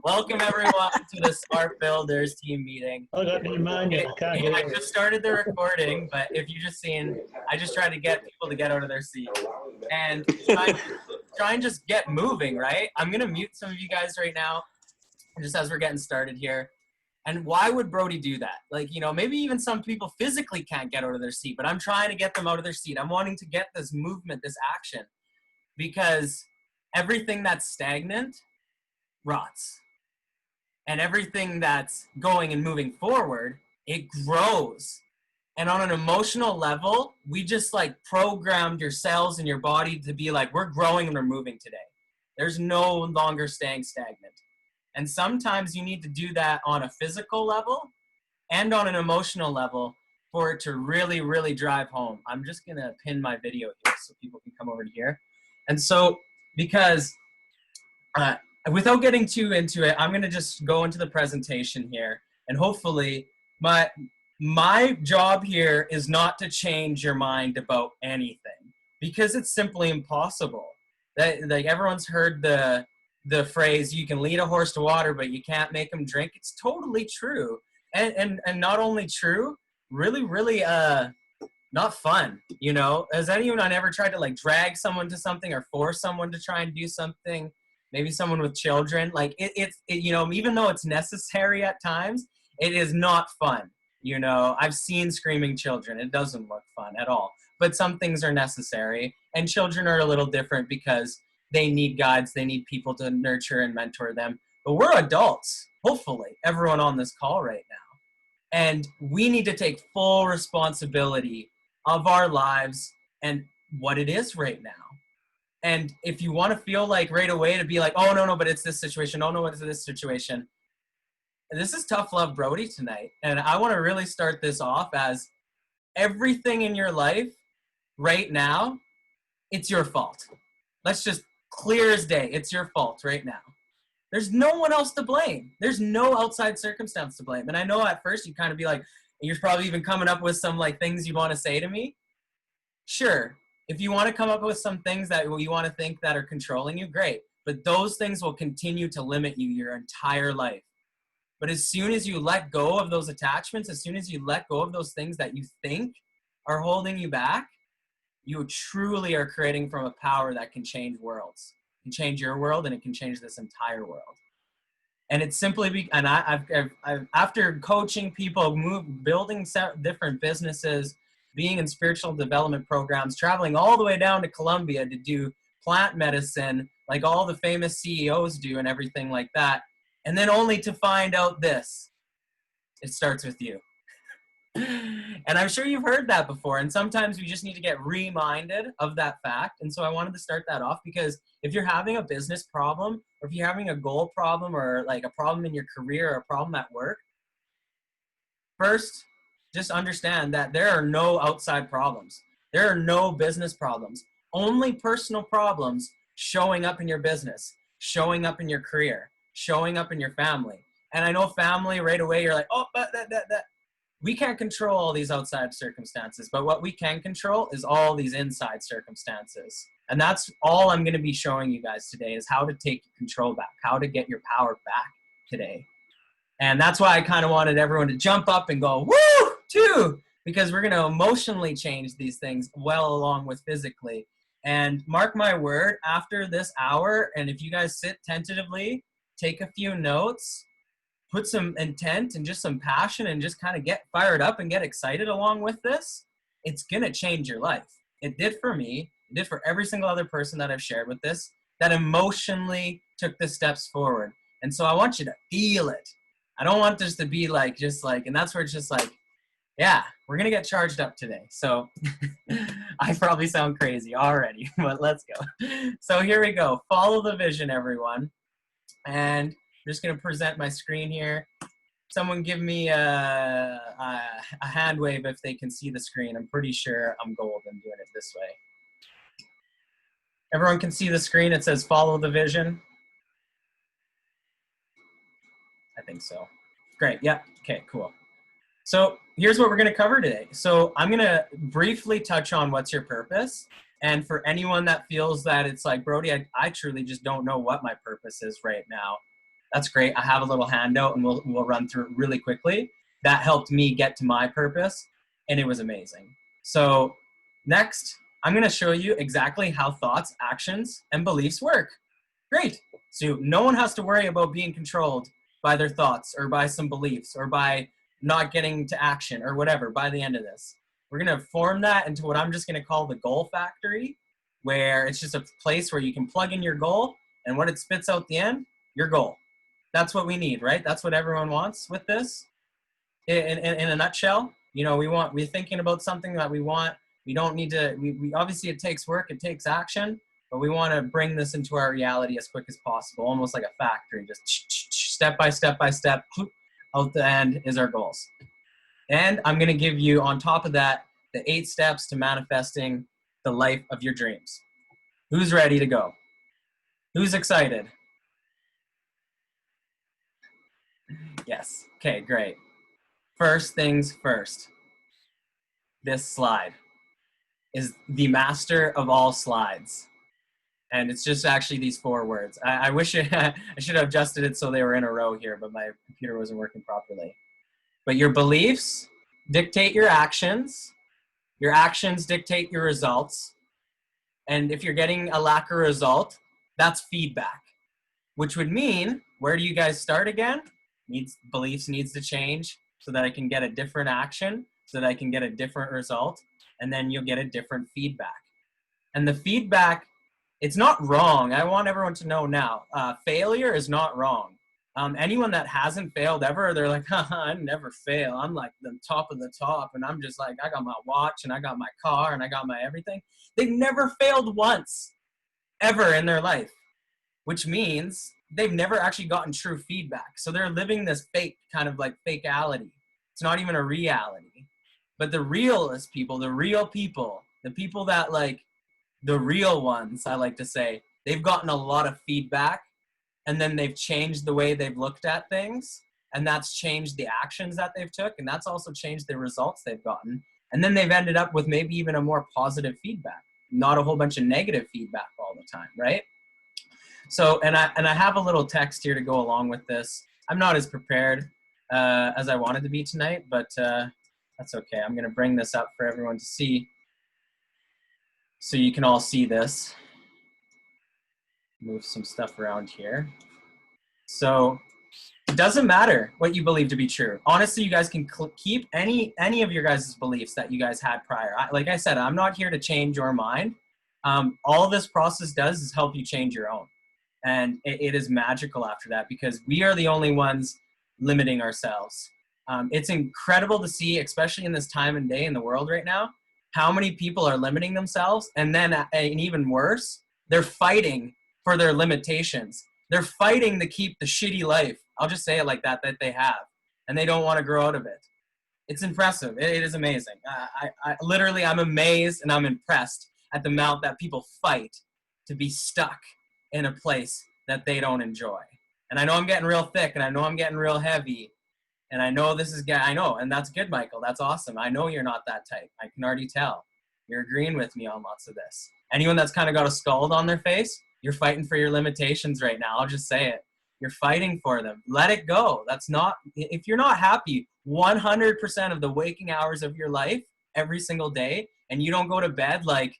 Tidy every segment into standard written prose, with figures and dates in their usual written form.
Welcome everyone to the Smart Builders team meeting. I don't remind you. I can't get I it. just started the recording, but if you just seen, I just tried to get people to get out of their seat and try and just get moving, right? I'm gonna mute some of you guys right now, just as we're getting started here. And why would Brody do that? Like, you know, maybe even some people physically can't get out of their seat, but I'm trying to get them out of their seat. I'm wanting to get this movement, this action, because everything that's stagnant rots. And everything that's going and moving forward, it grows. And on an emotional level, we just like programmed your cells in your body to be like, we're growing and we're moving today. There's no longer staying stagnant. And sometimes you need to do that on a physical level and on an emotional level for it to really, really drive home. I'm just gonna pin my video here so people can come over to here. And so, because without getting too into it, I'm going to just go into the presentation here. And hopefully, my job here is not to change your mind about anything, because it's simply impossible. Like everyone's heard the phrase, you can lead a horse to water, but you can't make him drink. It's totally true. And not only true, really, really not fun. You know, has anyone ever tried to like drag someone to something or force someone to try and do something? Maybe someone with children, like you know, even though it's necessary at times, it is not fun. You know, I've seen screaming children. It doesn't look fun at all. But some things are necessary, and children are a little different because they need guides. They need people to nurture and mentor them. But we're adults, hopefully, everyone on this call right now. And we need to take full responsibility of our lives and what it is right now. And if you want to feel like right away to be like, oh, no, but it's this situation. Oh, no, it's this situation. This is Tough Love Brody tonight. And I want to really start this off as everything in your life right now, it's your fault. Let's just clear as day. It's your fault right now. There's no one else to blame. There's no outside circumstance to blame. And I know at first you kind of be like, you're probably even coming up with some like things you want to say to me. Sure. If you want to come up with some things that you want to think that are controlling you, great. But those things will continue to limit you your entire life. But as soon as you let go of those attachments, as soon as you let go of those things that you think are holding you back, you truly are creating from a power that can change worlds. It can change your world, and it can change this entire world. And it's simply, and I've after coaching people, building different businesses, being in spiritual development programs, traveling all the way down to Colombia to do plant medicine, like all the famous CEOs do and everything like that. And then only to find out this, it starts with you. And I'm sure you've heard that before. And sometimes we just need to get reminded of that fact. And so I wanted to start that off because if you're having a business problem, or if you're having a goal problem, or like a problem in your career, or a problem at work, first, just understand that there are no outside problems. There are no business problems. Only personal problems showing up in your business, showing up in your career, showing up in your family. And I know family right away, you're like, oh, but that. We can't control all these outside circumstances, but what we can control is all these inside circumstances. And that's all I'm going to be showing you guys today, is how to take control back, how to get your power back today. And that's why I kind of wanted everyone to jump up and go, woo, too, because we're going to emotionally change these things well along with physically. And mark my word, after this hour, and if you guys sit tentatively, take a few notes, put some intent and just some passion and just kind of get fired up and get excited along with this, it's going to change your life. It did for me. It did for every single other person that I've shared with this, that emotionally took the steps forward. And so I want you to feel it. I don't want this to be like, just like, and that's where it's just like, yeah, we're going to get charged up today. So I probably sound crazy already, but let's go. So here we go. Follow the vision, everyone. And I'm just going to present my screen here. Someone give me a hand wave if they can see the screen. I'm pretty sure I'm golden doing it this way. Everyone can see the screen. It says follow the vision. I think so. Great. Yeah. Okay, cool. So here's what we're going to cover today. So I'm going to briefly touch on what's your purpose. And for anyone that feels that it's like, Brody, I truly just don't know what my purpose is right now. That's great. I have a little handout and we'll run through it really quickly. That helped me get to my purpose, and it was amazing. So next, I'm going to show you exactly how thoughts, actions, and beliefs work. Great. So no one has to worry about being controlled by their thoughts or by some beliefs or by not getting to action or whatever by the end of this. We're going to form that into what I'm just going to call the goal factory, where it's just a place where you can plug in your goal, and what it spits out the end, your goal. That's what we need, right? That's what everyone wants with this. In a nutshell, you know, we're thinking about something that we want. We don't need to, we obviously it takes work, it takes action, but we want to bring this into our reality as quick as possible, almost like a factory, just step by step by step, out the end is our goals. And I'm going to give you, on top of that, the 8 steps to manifesting the life of your dreams. Who's ready to go? Who's excited? Yes. Okay, great. First things first. This slide is the master of all slides. And it's just actually these 4 words. I wish I should have adjusted it so they were in a row here, but my computer wasn't working properly. But your beliefs dictate your actions dictate your results. And if you're getting a lack of result, that's feedback, which would mean, where do you guys start again? Beliefs needs to change so that I can get a different action, so that I can get a different result, and then you'll get a different feedback. And the feedback, it's not wrong. I want everyone to know now, failure is not wrong. Anyone that hasn't failed ever, they're like, I never fail. I'm like the top of the top, and I'm just like, I got my watch, and I got my car, and I got my everything. They've never failed once, ever in their life, which means they've never actually gotten true feedback. So they're living this fake, kind of like fakeality. It's not even a reality. But the realist people, the real people, the people that like, the real ones, I like to say, they've gotten a lot of feedback, and then they've changed the way they've looked at things, and that's changed the actions that they've took, and that's also changed the results they've gotten. And then they've ended up with maybe even a more positive feedback, not a whole bunch of negative feedback all the time, right? So, and I have a little text here to go along with this. I'm not as prepared as I wanted to be tonight, but that's okay. I'm going to bring this up for everyone to see, so you can all see this. Move some stuff around here. So it doesn't matter what you believe to be true. Honestly, you guys can keep any of your guys' beliefs that you guys had prior. Like I said, I'm not here to change your mind. All this process does is help you change your own. And it is magical after that, because we are the only ones limiting ourselves. It's incredible to see, especially in this time and day in the world right now, how many people are limiting themselves. And then, and even worse, they're fighting for their limitations. They're fighting to keep the shitty life, I'll just say it like that they have. And they don't want to grow out of it. It's impressive. It is amazing. I literally, I'm amazed and I'm impressed at the amount that people fight to be stuck in a place that they don't enjoy. And I know I'm getting real thick, and I know I'm getting real heavy, and I know this is, I know, and that's good, Michael. That's awesome. I know you're not that type. I can already tell. You're agreeing with me on lots of this. Anyone that's kind of got a scald on their face, you're fighting for your limitations right now. I'll just say it. You're fighting for them. Let it go. That's not, if you're not happy 100% of the waking hours of your life every single day, and you don't go to bed like,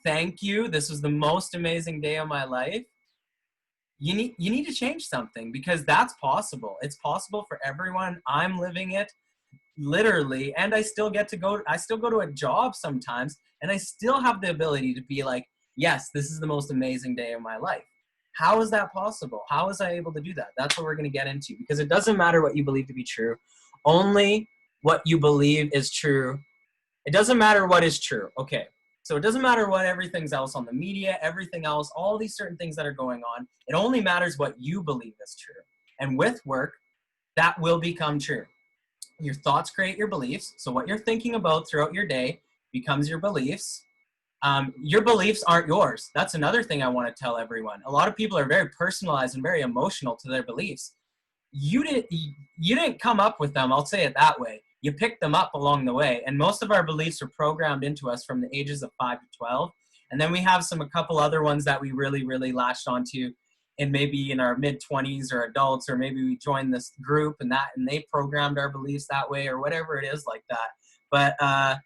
thank you, this was the most amazing day of my life, you need to change something, because that's possible. It's possible for everyone. I'm living it literally, and I still go to a job sometimes, and I still have the ability to be like, yes, this is the most amazing day of my life. How is that possible? How was I able to do that? That's what we're going to get into, because it doesn't matter what you believe to be true. Only what you believe is true. It doesn't matter what is true. Okay. So it doesn't matter what everything's else on the media, everything else, all these certain things that are going on. It only matters what you believe is true. And with work, that will become true. Your thoughts create your beliefs. So what you're thinking about throughout your day becomes your beliefs. Your beliefs aren't yours. That's another thing I want to tell everyone. A lot of people are very personalized and very emotional to their beliefs. You didn't come up with them. I'll say it that way. You picked them up along the way. And most of our beliefs are programmed into us from the ages of 5 to 12. And then we have a couple other ones that we really, really latched onto, and maybe in our mid-20s or adults, or maybe we joined this group and they programmed our beliefs that way, or whatever it is like that. But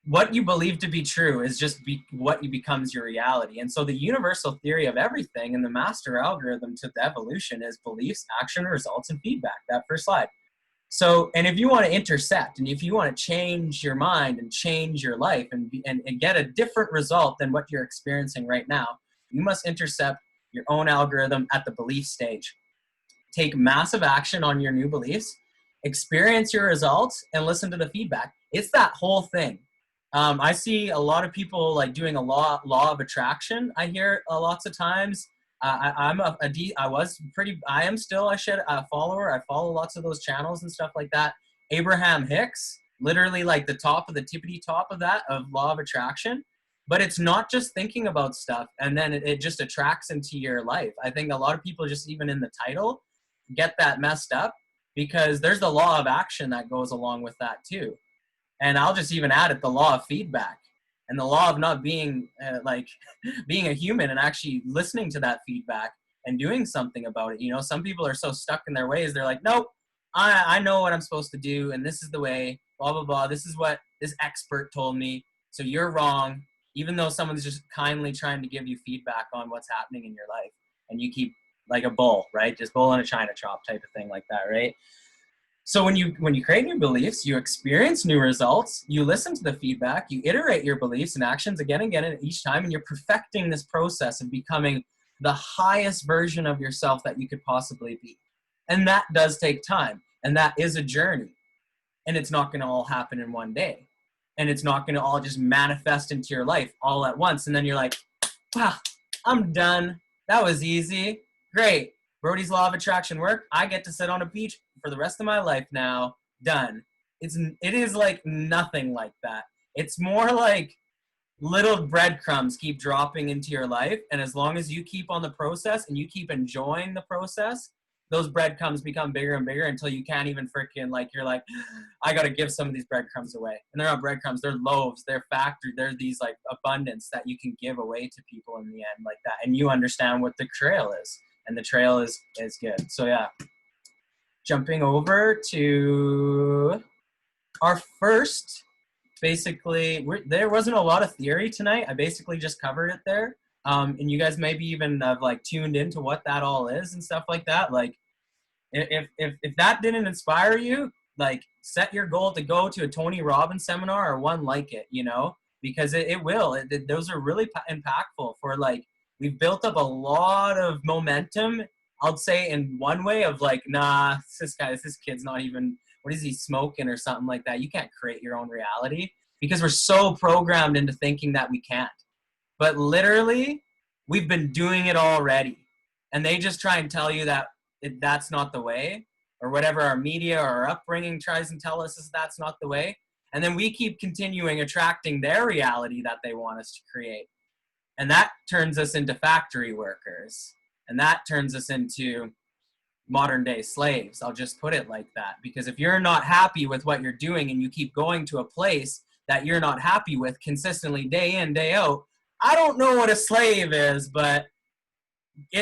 what you believe to be true is just what you becomes your reality. And so the universal theory of everything and the master algorithm to the evolution is beliefs, action, results, and feedback. That first slide. So, and if you want to intercept, and if you want to change your mind and change your life and get a different result than what you're experiencing right now, you must intercept your own algorithm at the belief stage. Take massive action on your new beliefs, experience your results, and listen to the feedback. It's that whole thing. I see a lot of people like doing a law of attraction. I hear lots of times. I am still a follower. I follow lots of those channels and stuff like that. Abraham Hicks, literally like the tippity top of that, of law of attraction. But it's not just thinking about stuff and then it just attracts into your life. I think a lot of people just even in the title get that messed up, because there's the law of action that goes along with that too. And I'll just even add it, the law of feedback and the law of not being being a human and actually listening to that feedback and doing something about it. You know, some people are so stuck in their ways. They're like, nope, I know what I'm supposed to do. And this is the way, blah, blah, blah. This is what this expert told me. So you're wrong, even though someone's just kindly trying to give you feedback on what's happening in your life. And you keep like a bull, right? Just bull in a china shop type of thing like that, right? So when you create new beliefs, you experience new results, you listen to the feedback, you iterate your beliefs and actions again and again and each time, and you're perfecting this process of becoming the highest version of yourself that you could possibly be. And that does take time, and that is a journey. And it's not going to all happen in one day. And it's not going to all just manifest into your life all at once. And then you're like, wow, I'm done. That was easy. Great. Brody's law of attraction worked. I get to sit on a beach for the rest of my life now. Done. It is like nothing like that. It's more like little breadcrumbs keep dropping into your life. And as long as you keep on the process and you keep enjoying the process, those breadcrumbs become bigger and bigger until you can't even freaking, like, you're like, I got to give some of these breadcrumbs away. And they're not breadcrumbs, they're loaves, they're factory, they're these like abundance that you can give away to people in the end like that. And you understand what the trail is. And the trail is good. So yeah, jumping over to our first, basically, there wasn't a lot of theory tonight. I basically just covered it there. And you guys maybe even have like tuned into what that all is and stuff like that. Like if that didn't inspire you, like set your goal to go to a Tony Robbins seminar or one like it, you know, because it will. Those are really impactful for like, we've built up a lot of momentum, I'll say, in one way of like, nah, this kid's not even, what is he smoking or something like that? You can't create your own reality because we're so programmed into thinking that we can't. But literally, we've been doing it already. And they just try and tell you that that's not the way, or whatever our media or our upbringing tries and tell us is that's not the way. And then we keep continuing attracting their reality that they want us to create. And that turns us into factory workers. And that turns us into modern day slaves. I'll just put it like that. Because if you're not happy with what you're doing and you keep going to a place that you're not happy with consistently day in, day out, I don't know what a slave is, but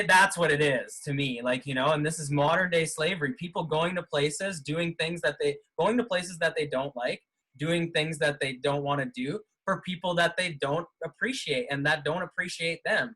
that's what it is to me. Like, you know, and this is modern day slavery. People going to places, doing things going to places that they don't like, doing things that they don't want to do, for people that they don't appreciate and that don't appreciate them.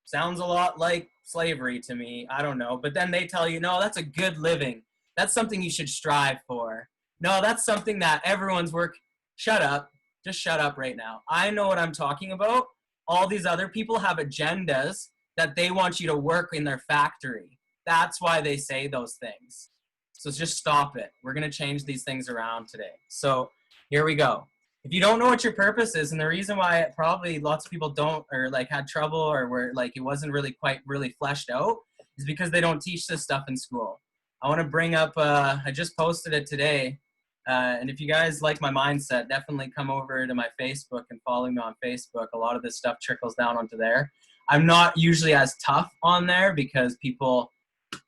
Sounds a lot like slavery to me. I don't know. But then they tell you, no, that's a good living. That's something you should strive for. No, that's something that everyone's work. Shut up. Just shut up right now. I know what I'm talking about. All these other people have agendas that they want you to work in their factory. That's why they say those things. So just stop it. We're going to change these things around today. So here we go. If you don't know what your purpose is, and the reason why probably lots of people don't, or like had trouble, or were like it wasn't really fleshed out, is because they don't teach this stuff in school. I want to bring up, I just posted it today, and if you guys like my mindset, definitely come over to my Facebook and follow me on Facebook. A lot of this stuff trickles down onto there. I'm not usually as tough on there because people are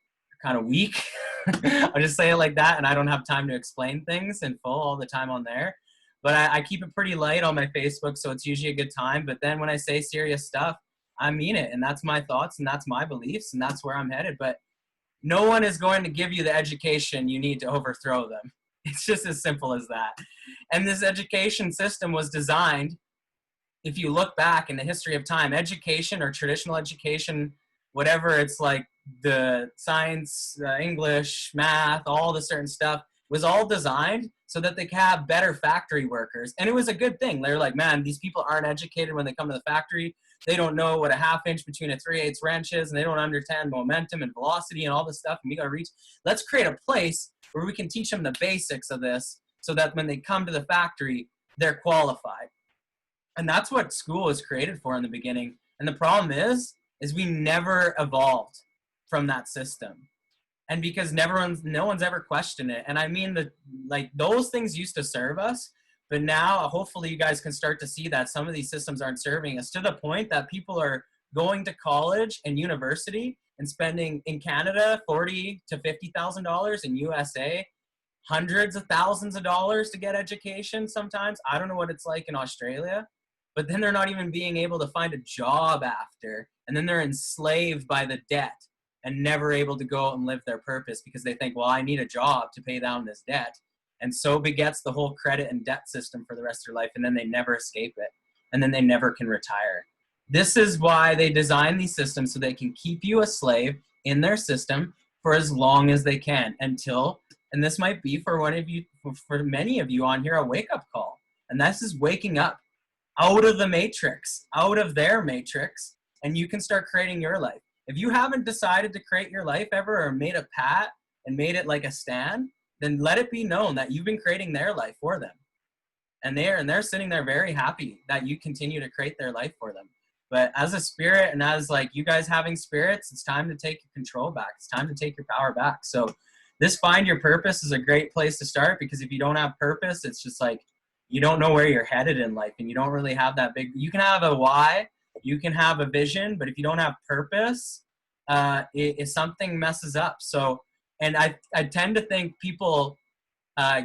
kind of weak. I'll just say it like that, and I don't have time to explain things in full all the time on there. but I keep it pretty light on my Facebook, so it's usually a good time. But then when I say serious stuff, I mean it, and that's my thoughts, and that's my beliefs, and that's where I'm headed. But no one is going to give you the education you need to overthrow them. It's just as simple as that. And this education system was designed, if you look back in the history of time, education or traditional education, whatever it's like, the science, English, math, all the certain stuff was all designed so that they could have better factory workers. And it was a good thing. They're like, man, these people aren't educated when they come to the factory. They don't know what a half inch between a 3/8 wrench is, and they don't understand momentum and velocity and all this stuff. And we got to reach. Let's create a place where we can teach them the basics of this so that when they come to the factory, they're qualified. And that's what school was created for in the beginning. And the problem is we never evolved from that system. And because no one's ever questioned it. And I mean, like those things used to serve us, but now hopefully you guys can start to see that some of these systems aren't serving us, to the point that people are going to college and university and spending in Canada $40,000 to $50,000, in USA hundreds of thousands of dollars to get education sometimes. I don't know what it's like in Australia, but then they're not even being able to find a job after, and then they're enslaved by the debt and never able to go out and live their purpose because they think, well, I need a job to pay down this debt. And so begets the whole credit and debt system for the rest of their life, and then they never escape it, and then they never can retire. This is why they design these systems, so they can keep you a slave in their system for as long as they can, until, and this might be for one of you, for many of you on here, a wake-up call. And this is waking up out of the matrix, out of their matrix, and you can start creating your life. If you haven't decided to create your life ever, or made a pat and made it like a stand, then let it be known that you've been creating their life for them. And they're sitting there very happy that you continue to create their life for them. But as a spirit, and as like you guys having spirits, it's time to take your control back. It's time to take your power back. So this Find Your Purpose is a great place to start, because if you don't have purpose, it's just like you don't know where you're headed in life, and you don't really have that big, you can have a why, you can have a vision, but if you don't have purpose, if something messes up. So, and I tend to think people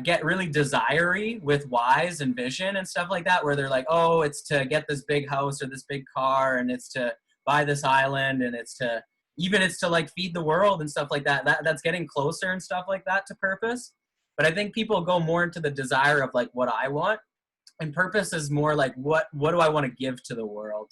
get really desire-y with whys and vision and stuff like that, where they're like, oh, it's to get this big house or this big car, and it's to buy this island, and it's to like feed the world and stuff like that. That's getting closer and stuff like that to purpose. But I think people go more into the desire of like what I want, and purpose is more like what do I want to give to the world?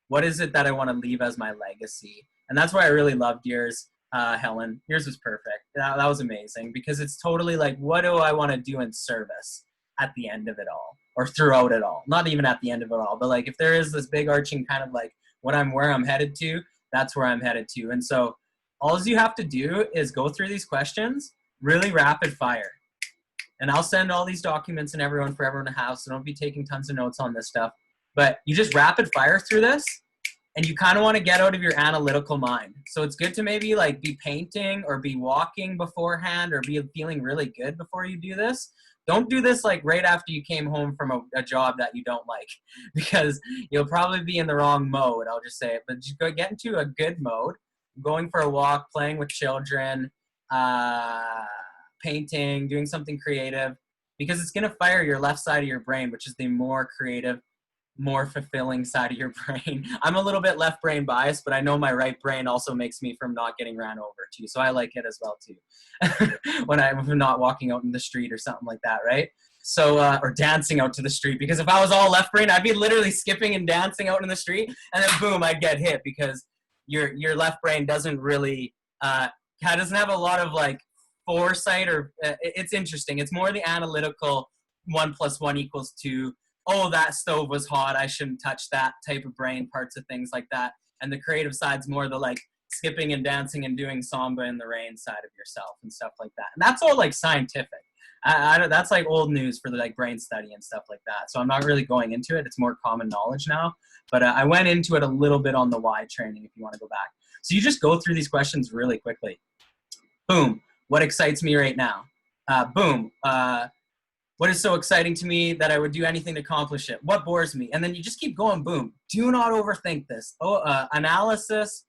What is it that I want to leave as my legacy? And that's why I really loved yours, Helen. Yours was perfect. That was amazing, because it's totally like, what do I want to do in service at the end of it all, or throughout it all? Not even at the end of it all, but like if there is this big arching kind of like where I'm headed to, that's where I'm headed to. And so all you have to do is go through these questions really rapid fire. And I'll send all these documents and for everyone to have, so don't be taking tons of notes on this stuff. But you just rapid fire through this, and you kind of want to get out of your analytical mind. So it's good to maybe like be painting or be walking beforehand, or be feeling really good before you do this. Don't do this like right after you came home from a job that you don't like, because you'll probably be in the wrong mode. I'll just say it. But just go get into a good mode, going for a walk, playing with children, painting, doing something creative, because it's going to fire your left side of your brain, which is the more creative, more fulfilling side of your brain. I'm a little bit left brain biased, but I know my right brain also makes me from not getting ran over too. So I like it as well too. when I'm not walking out in the street or something like that, right? So, or dancing out to the street, because if I was all left brain, I'd be literally skipping and dancing out in the street, and then boom, I'd get hit, because your left brain doesn't really, doesn't have a lot of like foresight, or it's interesting. It's more the analytical 1 + 1 = 2. Oh, that stove was hot, I shouldn't touch that type of brain parts of things like that. And the creative side's more the like skipping and dancing and doing samba in the rain side of yourself and stuff like that. And that's all like scientific. That's like old news for the like brain study and stuff like that. So I'm not really going into it. It's more common knowledge now. But I went into it a little bit on the why training if you want to go back. So you just go through these questions really quickly. Boom. What excites me right now? Boom. What is so exciting to me that I would do anything to accomplish it? What bores me? And then you just keep going, boom. Do not overthink this. Analysis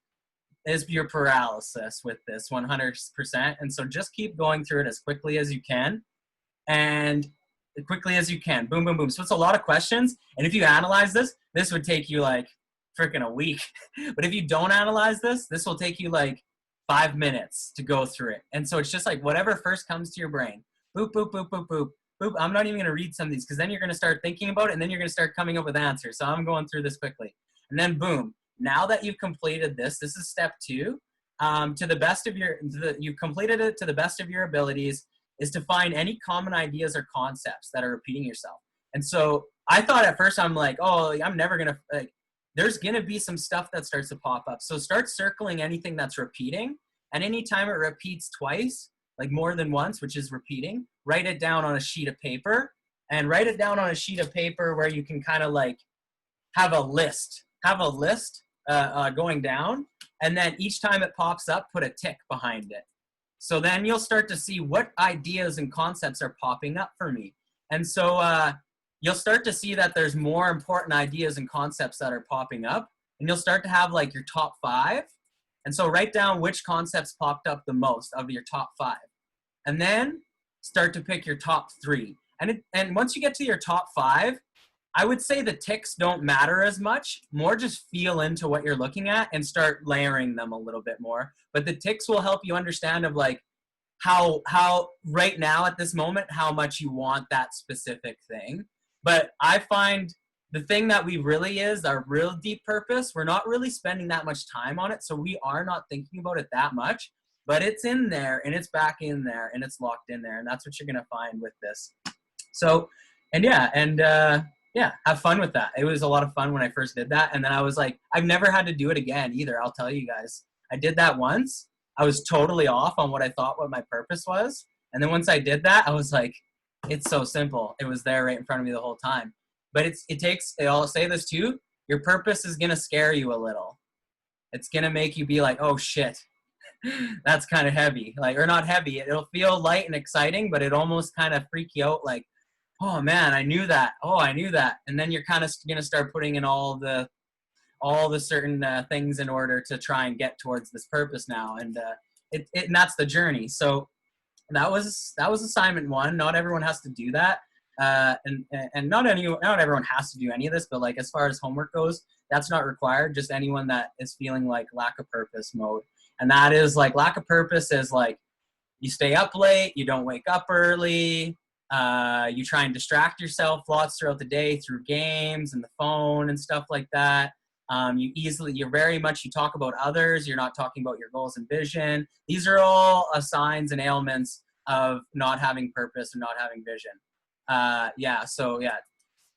is your paralysis with this 100%. And so just keep going through it as quickly as you can. And as quickly as you can. Boom, boom, boom. So it's a lot of questions. And if you analyze this, this would take you like freaking a week. But if you don't analyze this, this will take you like 5 minutes to go through it. And so it's just like whatever first comes to your brain. Boop, boop, boop, boop, boop, boop. I'm not even going to read some of these because then you're going to start thinking about it and then you're going to start coming up with answers. So I'm going through this quickly. And then boom. Now that you've completed this, this is step 2. To the best of your, you've completed it to the best of your abilities, is to find any common ideas or concepts that are repeating yourself. And so I thought at first, I'm like, oh, I'm never going to, like, there's going to be some stuff that starts to pop up. So start circling anything that's repeating. And anytime it repeats twice, like more than once, which is repeating, write it down on a sheet of paper, and write it down on a sheet of paper where you can kind of like have a list going down. And then each time it pops up, put a tick behind it. So then you'll start to see what ideas and concepts are popping up for me. And so you'll start to see that there's more important ideas and concepts that are popping up. And you'll start to have like your top 5. And so write down which concepts popped up the most of your top 5. And then start to pick your top 3. And once you get to your top 5, I would say the ticks don't matter as much. More just feel into what you're looking at and start layering them a little bit more. But the ticks will help you understand of like how right now at this moment, how much you want that specific thing. But I find the thing that we really is our real deep purpose, we're not really spending that much time on it. So we are not thinking about it that much, but it's in there and it's back in there and it's locked in there. And that's what you're going to find with this. So, and yeah, have fun with that. It was a lot of fun when I first did that. And then I was like, I've never had to do it again either. I'll tell you guys, I did that once. I was totally off on what I thought what my purpose was. And then once I did that, I was like, it's so simple. It was there right in front of me the whole time. But I'll say this too, your purpose is going to scare you a little. It's going to make you be like, oh shit, that's kind of heavy. Like, or not heavy. It'll feel light and exciting, but it almost kind of freak you out. Like, oh man, I knew that. Oh, I knew that. And then you're kind of going to start putting in all the certain things in order to try and get towards this purpose now. And and that's the journey. So that was assignment 1. Not everyone has to do that. And not everyone has to do any of this, but like as far as homework goes, that's not required. Just anyone that is feeling like lack of purpose mode. And that is like lack of purpose is like you stay up late, you don't wake up early, you try and distract yourself lots throughout the day through games and the phone and stuff like that. You talk about others. You're not talking about your goals and vision. These are all signs and ailments of not having purpose and not having vision.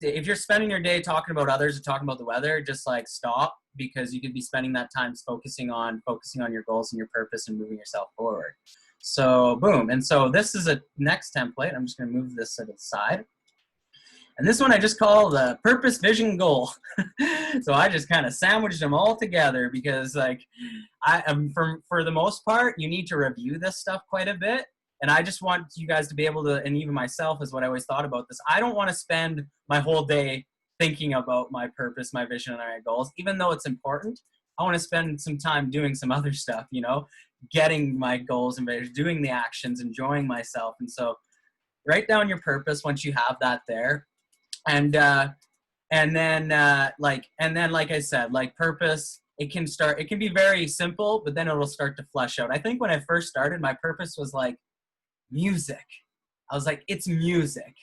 If you're spending your day talking about others or talking about the weather, just like stop, because you could be spending that time focusing on your goals and your purpose and moving yourself forward. So boom. And so this is a next template. I'm just going to move this to the side. And this one I just call the purpose, vision, goal. So I just kind of sandwiched them all together because like I am for the most part, you need to review this stuff quite a bit. And I just want you guys to be able to, and even myself is what I always thought about this. I don't want to spend my whole day thinking about my purpose, my vision, and my goals, even though it's important. I want to spend some time doing some other stuff, getting my goals and vision, doing the actions, enjoying myself. And so write down your purpose once you have that there. And then like I said, like purpose, it can be very simple, but then it'll start to flesh out. I think when I first started, my purpose was like music. I was like, it's music.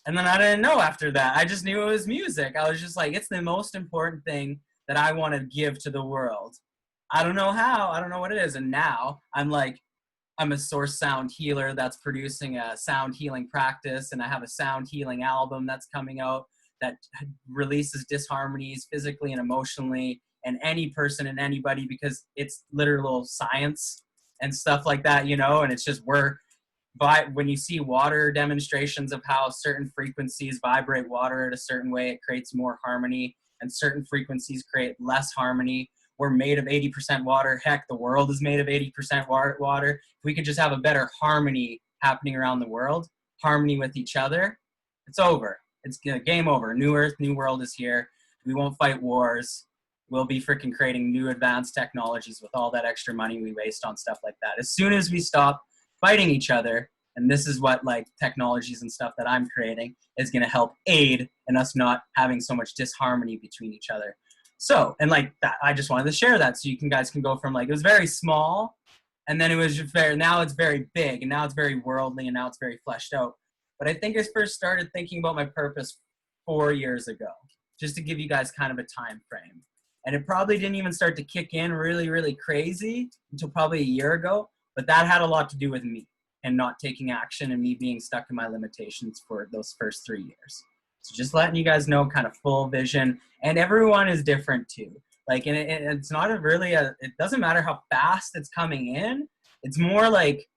And then I didn't know after that. I just knew it was music. I was just like, it's the most important thing that I want to give to the world. I don't know how, I don't know what it is. And now I'm a source sound healer that's producing a sound healing practice, and I have a sound healing album that's coming out that releases disharmonies physically and emotionally and any person and anybody, because it's literal science and stuff like that, and it's just when you see water demonstrations of how certain frequencies vibrate water in a certain way, it creates more harmony, and certain frequencies create less harmony. We're made of 80% water. Heck, the world is made of 80% water. If we could just have a better harmony happening around the world, harmony with each other, it's over. It's game over. New Earth, new world is here. We won't fight wars. We'll be freaking creating new advanced technologies with all that extra money we waste on stuff like that. As soon as we stop fighting each other, And this is what like technologies and stuff that I'm creating is going to help aid in us not having so much disharmony between each other. So, and like that, I just wanted to share that so you guys can go from like, it was very small, and then it was just very, now it's very big, and now it's very worldly, and now it's very fleshed out. But I think I first started thinking about my purpose 4 years ago, just to give you guys kind of a time frame. And it probably didn't even start to kick in really, really crazy until probably a year ago. But that had a lot to do with me and not taking action and me being stuck in my limitations for those first 3 years. So just letting you guys know kind of full vision. And everyone is different too. Like, and it's not it doesn't matter how fast it's coming in. It's more like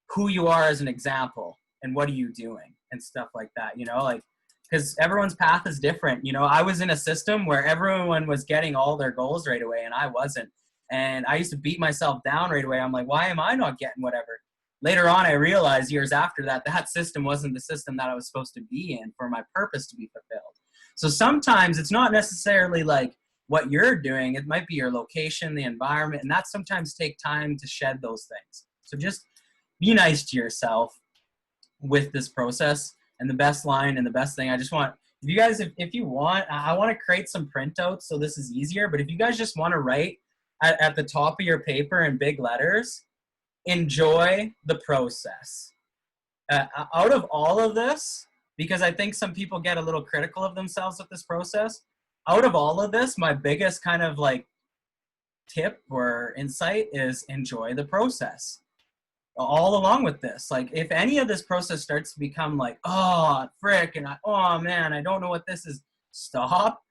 who you are as an example and what are you doing and stuff like that, you know, like, because everyone's path is different. You know, I was in a system where everyone was getting all their goals right away and I wasn't. And I used to beat myself down right away. I'm like, why am I not getting whatever? Later on, I realized years after that, that system wasn't the system that I was supposed to be in for my purpose to be fulfilled. So sometimes it's not necessarily like what you're doing. It might be your location, the environment, and that sometimes take time to shed those things. So just be nice to yourself with this process. And the best line and the best thing, I just want, if you guys, if you want, I want to create some printouts so this is easier. But if you guys just want to write at the top of your paper in big letters, enjoy the process. Out of all of this, because I think some people get a little critical of themselves with this process, out of all of this, my biggest kind of like tip or insight is enjoy the process. All along with this, like if any of this process starts to become like, oh frick, and oh man, I don't know what this is, stop,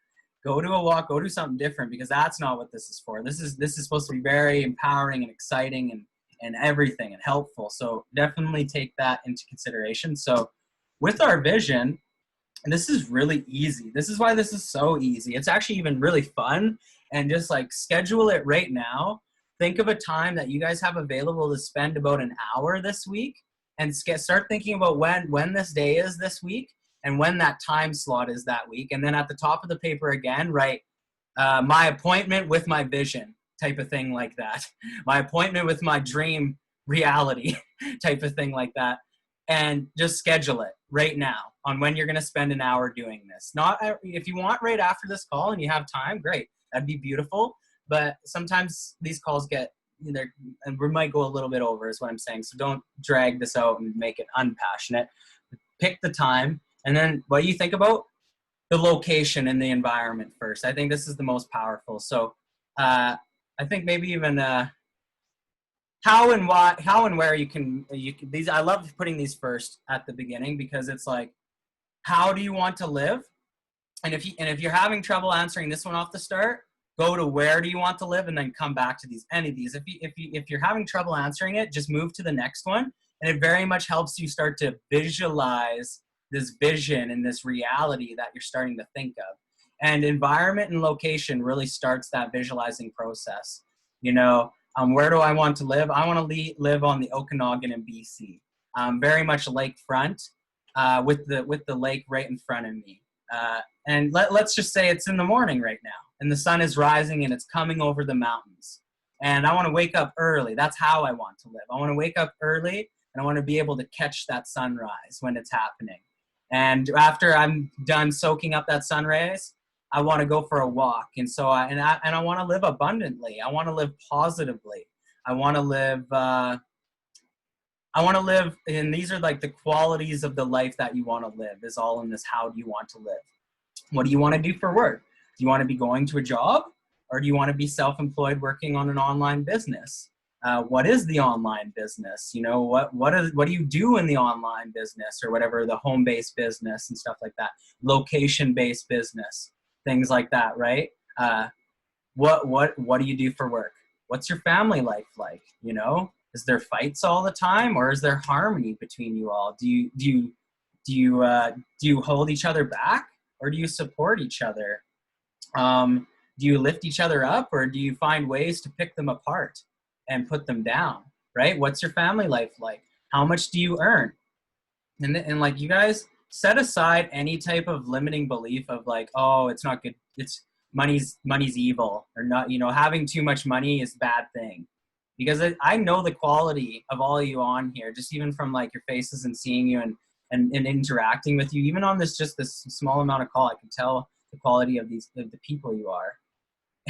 go to a walk, go do something different, because that's not what this is for. This is supposed to be very empowering and exciting and everything and helpful. So definitely take that into consideration. So with our vision, and this is really easy. This is why this is so easy. It's actually even really fun, and just like schedule it right now. Think of a time that you guys have available to spend about an hour this week, and start thinking about when this day is this week and when that time slot is that week. And then at the top of the paper again, write my appointment with my vision type of thing like that. My appointment with my dream reality type of thing like that. And just schedule it right now on when you're going to spend an hour doing this. Not if you want right after this call and you have time, great. That'd be beautiful. But sometimes these calls get, and we might go a little bit over is what I'm saying. So don't drag this out and make it unpassionate. Pick the time. And then what do you think about the location and the environment first? I think this is the most powerful. So I think maybe even how and where you can these. I love putting these first at the beginning, because it's like, how do you want to live? And if you're having trouble answering this one off the start, go to where do you want to live and then come back to any of these. If you're having trouble answering it, just move to the next one. And it very much helps you start to visualize this vision and this reality that you're starting to think of. And environment and location really starts that visualizing process. You know, where do I want to live? I want to live on the Okanagan in BC. Very much lakefront, with the lake right in front of me. And let's just say it's in the morning right now, and the sun is rising and it's coming over the mountains. And I want to wake up early. That's how I want to live. I want to wake up early, and I want to be able to catch that sunrise when it's happening. And after I'm done soaking up that sunrise, I want to go for a walk. And so I want to live abundantly. I want to live positively. I want to live, and these are like the qualities of the life that you want to live, is all in this. How do you want to live? What do you want to do for work? Do you want to be going to a job, or do you want to be self-employed working on an online business? What is the online business? You know, what do you do in the online business, or whatever, the home-based business and stuff like that, location-based business, things like that, right? What do you do for work? What's your family life like? You know, is there fights all the time, or is there harmony between you all? Do you hold each other back, or do you support each other? Do you lift each other up, or do you find ways to pick them apart and put them down, right? What's your family life like? How much do you earn? And like, you guys set aside any type of limiting belief of like, oh, it's not good. It's money's evil, or not, you know, having too much money is a bad thing. because I know the quality of all of you on here, just even from like your faces and seeing you and interacting with you, even on this small amount of call, I can tell the quality of the people you are.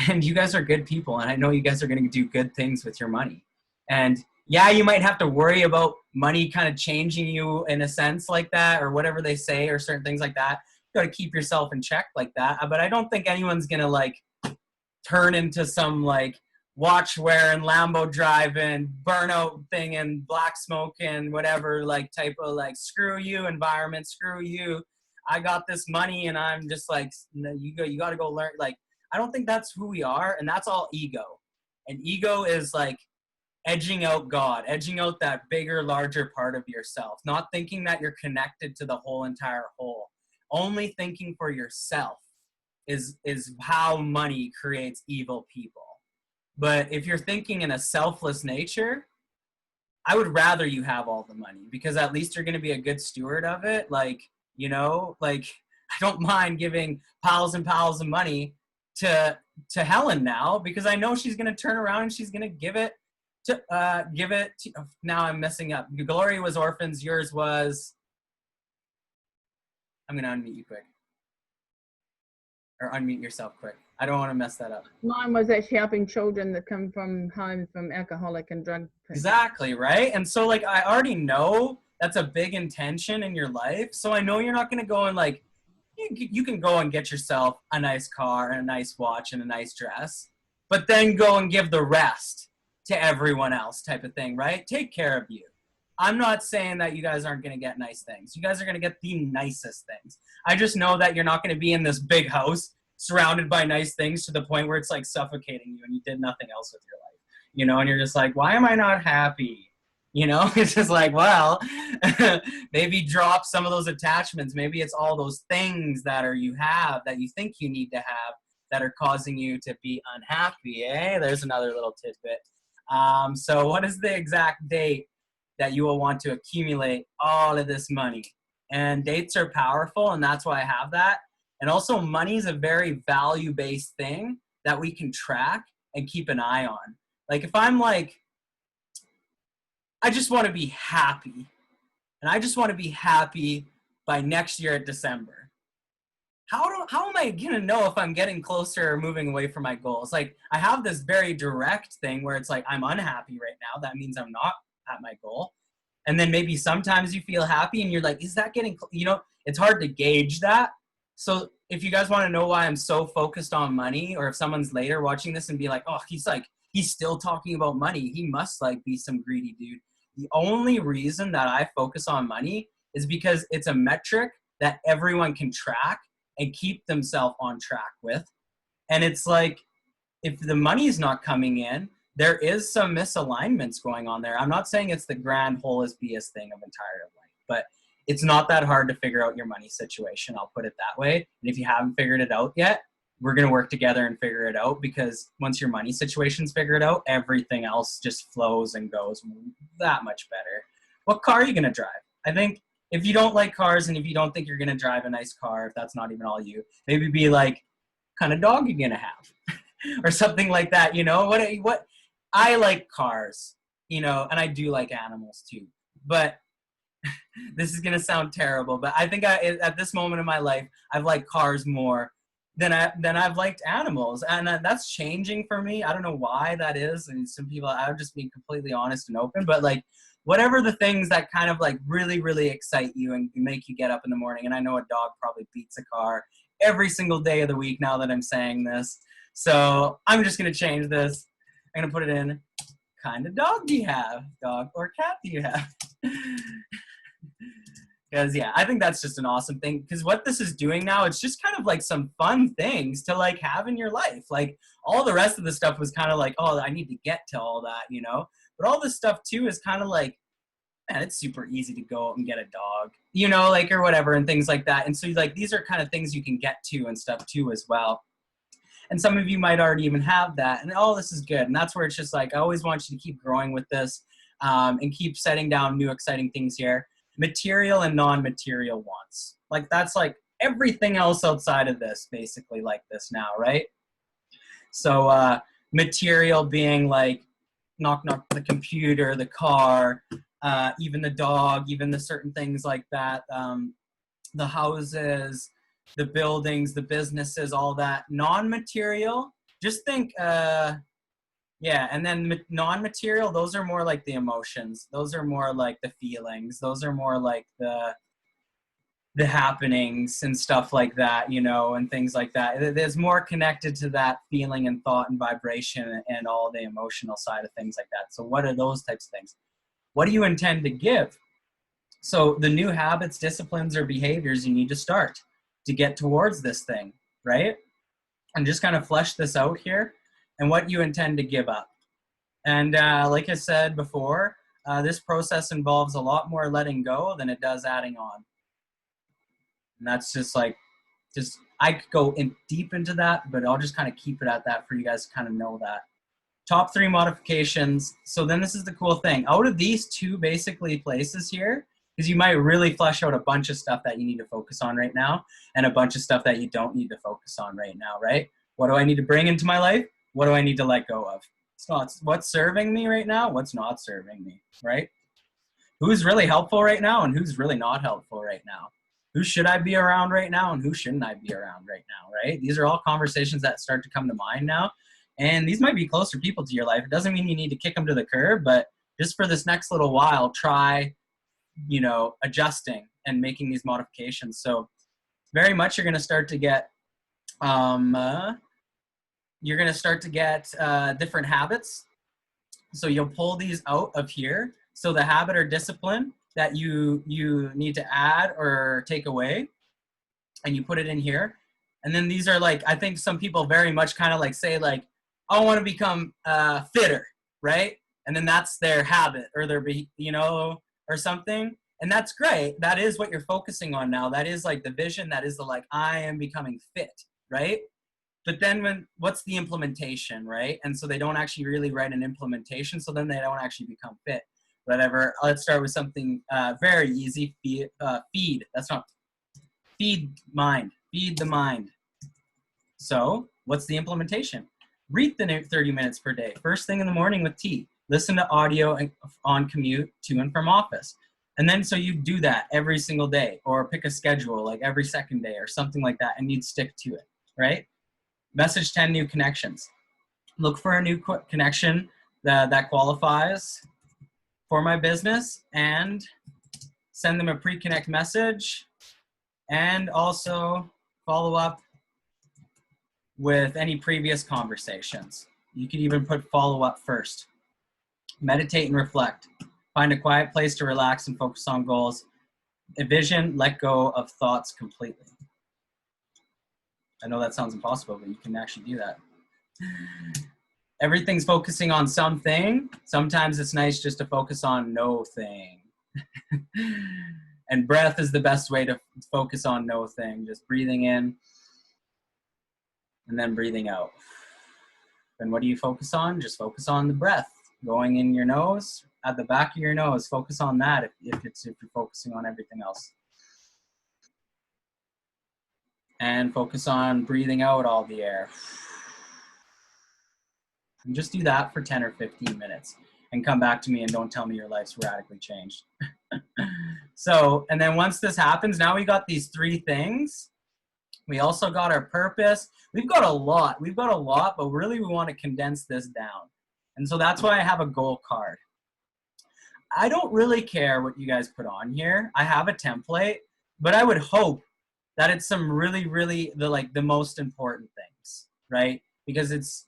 And you guys are good people, and I know you guys are going to do good things with your money. And yeah, you might have to worry about money kind of changing you in a sense like that, or whatever they say, or certain things like that. You got to keep yourself in check like that. But I don't think anyone's going to like turn into some like watch wearing, Lambo driving, burnout thing and black smoke and whatever, like type of like screw you environment, screw you. I got this money and I'm just like, you got to go learn. Like, I don't think that's who we are, and that's all ego. And ego is like edging out God, edging out that bigger, larger part of yourself, not thinking that you're connected to the whole entire whole. Only thinking for yourself is how money creates evil people. But if you're thinking in a selfless nature, I would rather you have all the money, because at least you're going to be a good steward of it. Like, you know, like I don't mind giving piles and piles of money to Helen now, because I know she's going to turn around and she's going to give it to now I'm messing up. Glory was orphans. Yours was, I'm going to unmute you quick, or unmute yourself quick. I don't want to mess that up. Mine was actually helping children that come from home from alcoholic and drug. Exactly, right? And so like I already know that's a big intention in your life. So I know you're not going to go and like, you can go and get yourself a nice car and a nice watch and a nice dress, but then go and give the rest to everyone else type of thing, right? Take care of you. I'm not saying that you guys aren't going to get nice things. You guys are going to get the nicest things. I just know that you're not going to be in this big house surrounded by nice things to the point where it's like suffocating you and you did nothing else with your life, you know, and you're just like, why am I not happy? You know, it's just like, well, maybe drop some of those attachments. Maybe it's all those things that you have that you think you need to have that are causing you to be unhappy. There's another little tidbit. So what is the exact date that you will want to accumulate all of this money? And dates are powerful, and that's why I have that. And also money is a very value-based thing that we can track and keep an eye on. Like if I'm like, I just want to be happy, and I just want to be happy by next year at December. How am I going to know if I'm getting closer or moving away from my goals? Like I have this very direct thing where it's like, I'm unhappy right now. That means I'm not at my goal. And then maybe sometimes you feel happy and you're like, is that getting, you know, it's hard to gauge that. So if you guys want to know why I'm so focused on money, or if someone's later watching this and be like, oh, he's still talking about money, he must like be some greedy dude. The only reason that I focus on money is because it's a metric that everyone can track and keep themselves on track with. And it's like, if the money is not coming in, there is some misalignments going on there. I'm not saying it's the grand wholest BS thing of entire life, but it's not that hard to figure out your money situation. I'll put it that way. And if you haven't figured it out yet, we're going to work together and figure it out, because once your money situation's figured out, everything else just flows and goes that much better. What car are you going to drive? I think if you don't like cars, and if you don't think you're going to drive a nice car, if that's not even all you, maybe be like, what kind of dog you going to have? Or something like that, you know? What I like cars, you know, and I do like animals too. But this is going to sound terrible, but I think at this moment in my life, I've liked cars more than I've liked animals. And that's changing for me. I don't know why that is. And some people, I'm just being completely honest and open, but like whatever the things that kind of like really, really excite you and make you get up in the morning. And I know a dog probably beats a car every single day of the week now that I'm saying this. So I'm just going to change this. I'm going to put it in, kind of dog do you have? Dog or cat do you have? Because yeah, I think that's just an awesome thing, because what this is doing now, it's just kind of like some fun things to like have in your life. Like all the rest of the stuff was kind of like, oh, I need to get to all that, you know, but all this stuff too is kind of like, man, it's super easy to go out and get a dog, you know, like, or whatever, and things like that. And so like, these are kind of things you can get to and stuff too as well. And some of you might already even have that, and all this is good. And that's where it's just like, I always want you to keep growing with this, and keep setting down new exciting things here. Material and non-material wants. Like that's like everything else outside of this, basically like this now, right? So material being like knock, knock, the computer, the car, even the dog, even the certain things like that, the houses, the buildings, the businesses, all that. Non-material, just think, yeah, and then non-material, those are more like the emotions. Those are more like the feelings. Those are more like the happenings and stuff like that, you know, and things like that. There's more connected to that feeling and thought and vibration and all the emotional side of things like that. So what are those types of things? What do you intend to give? So the new habits, disciplines, or behaviors you need to start to get towards this thing, right? And just kind of flesh this out here and what you intend to give up. And like I said before, this process involves a lot more letting go than it does adding on. And that's just like, I could go in deep into that, but I'll just kind of keep it at that for you guys to kind of know that. Top 3 modifications. So then this is the cool thing. Out of these 2 basically places here, because you might really flesh out a bunch of stuff that you need to focus on right now and a bunch of stuff that you don't need to focus on right now, right? What do I need to bring into my life? What do I need to let go of? It's not what's serving me right now, what's not serving me, right? Who's really helpful right now and who's really not helpful right now? Who should I be around right now and who shouldn't I be around right now, right? These are all conversations that start to come to mind now. And these might be closer people to your life. It doesn't mean you need to kick them to the curb, but just for this next little while, try, you know, adjusting and making these modifications. So very much you're going to start to get, different habits. So you'll pull these out of here. So the habit or discipline that you need to add or take away, and you put it in here. And then these are like, I think some people very much kind of like say like, I want to become fitter, right? And then that's their habit or their, you know, or something. And that's great. That is what you're focusing on now. That is like the vision. That is the like, I am becoming fit, right? But then what's the implementation, right? And so they don't actually really write an implementation. So then they don't actually become fit, whatever. Let's start with something very easy. Feed. That's not feed mind. Feed the mind. So what's the implementation? Read the 30 minutes per day. First thing in the morning with tea. Listen to audio on commute to and from office. And then so you do that every single day or pick a schedule like every second day or something like that and you'd stick to it, right? Message 10 new connections. Look for a new connection that qualifies for my business and send them a pre-connect message and also follow up with any previous conversations. You could even put follow up first. Meditate and reflect. Find a quiet place to relax and focus on goals. Envision, let go of thoughts completely. I know that sounds impossible, but you can actually do that. Everything's focusing on something. Sometimes it's nice just to focus on no thing. And breath is the best way to focus on no thing. Just breathing in and then breathing out. And what do you focus on? Just focus on the breath. Going in your nose, at the back of your nose. Focus on that if you're focusing on everything else. And focus on breathing out all the air. And just do that for 10 or 15 minutes and come back to me and don't tell me your life's radically changed. So, and then once this happens, now we got these 3 things. We also got our purpose. We've got a lot, but really we want to condense this down. And so that's why I have a goal card. I don't really care what you guys put on here. I have a template, but I would hope that it's some really, really the most important things, right? Because it's,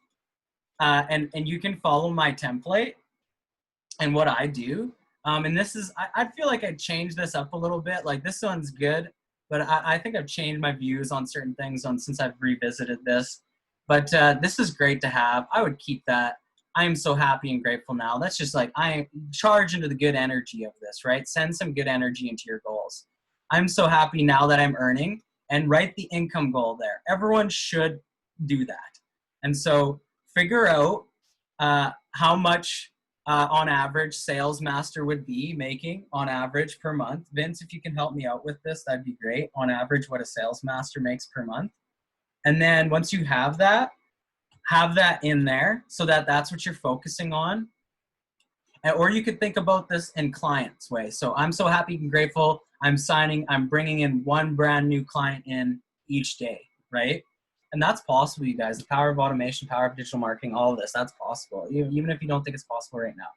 and you can follow my template and what I do. And this is, I feel like I changed this up a little bit. Like this one's good, but I think I've changed my views on certain things since I've revisited this. But this is great to have. I would keep that. I am so happy and grateful now. That's just like, I charge into the good energy of this, right? Send some good energy into your goals. I'm so happy now that I'm earning, and write the income goal there. Everyone should do that. And so figure out how much on average Sales Master would be making on average per month. Vince, if you can help me out with this, that'd be great. On average, what a Sales Master makes per month. And then once you have that in there so that that's what you're focusing on. Or you could think about this in clients way. So I'm so happy and grateful. I'm bringing in one brand new client in each day, right? And that's possible, you guys. The power of automation, power of digital marketing, all of this, that's possible. Even if you don't think it's possible right now.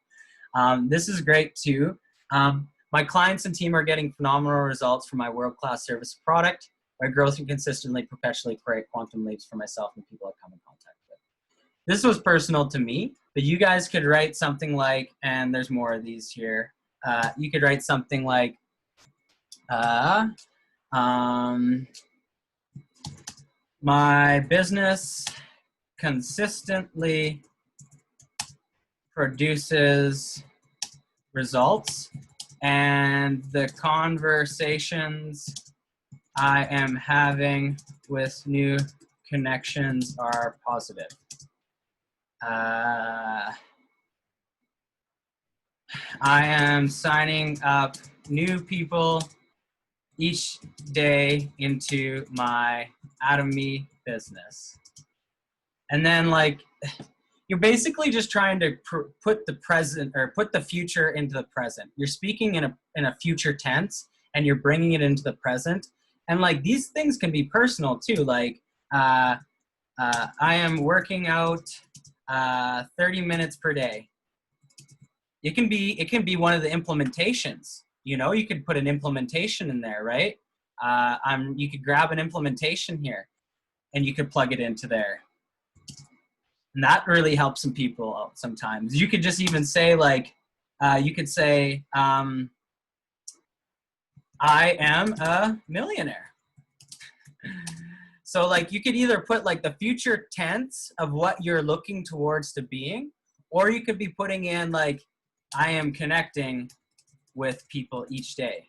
This is great too. My clients and team are getting phenomenal results from my world-class service product. My growth and consistently, perpetually create quantum leaps for myself and people I come in contact with. This was personal to me, but you guys could write something like, and there's more of these here. You could write something like, my business consistently produces results, and the conversations I am having with new connections are positive. I am signing up new people each day into my Out of Me business. And then like, you're basically just trying to put the present or put the future into the present. You're speaking in a future tense and you're bringing it into the present. And like these things can be personal too. Like I am working out 30 minutes per day. It can be one of the implementations. You know, you could put an implementation in there, right? You could grab an implementation here and you could plug it into there. And that really helps some people out sometimes. You could just even say like, you could say, I am a millionaire. So like you could either put like the future tense of what you're looking towards to being, or you could be putting in like, I am connecting with people each day.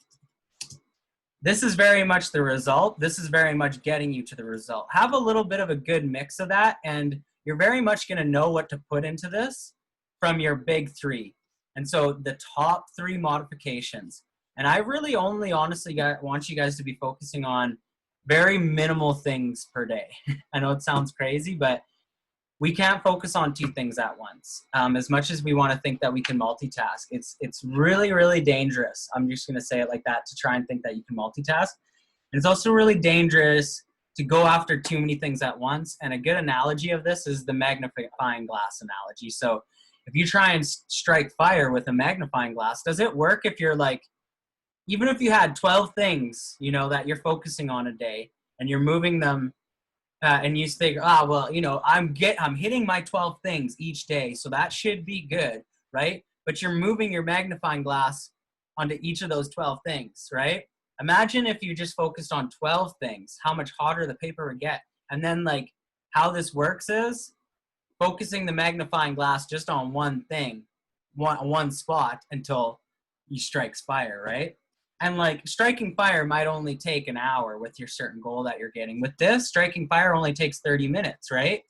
This is very much the result. This is very much getting you to the result. Have a little bit of a good mix of that, and you're very much going to know what to put into this from your big three. And so the top 3 modifications. And I really only honestly want you guys to be focusing on very minimal things per day. I know it sounds crazy, but we can't focus on 2 things at once. As much as we want to think that we can multitask, it's really, really dangerous. I'm just going to say it like that, to try and think that you can multitask. And it's also really dangerous to go after too many things at once. And a good analogy of this is the magnifying glass analogy. So if you try and strike fire with a magnifying glass, does it work if you're like, even if you had 12 things, you know, that you're focusing on a day and you're moving them and you think, well, you know, I'm hitting my 12 things each day, so that should be good, right? But you're moving your magnifying glass onto each of those 12 things, right? Imagine if you just focused on 12 things, how much hotter the paper would get. And then like how this works is focusing the magnifying glass just on one thing, one spot until you strike fire, right? And like striking fire might only take an hour with your certain goal that you're getting. With this, striking fire only takes 30 minutes, right?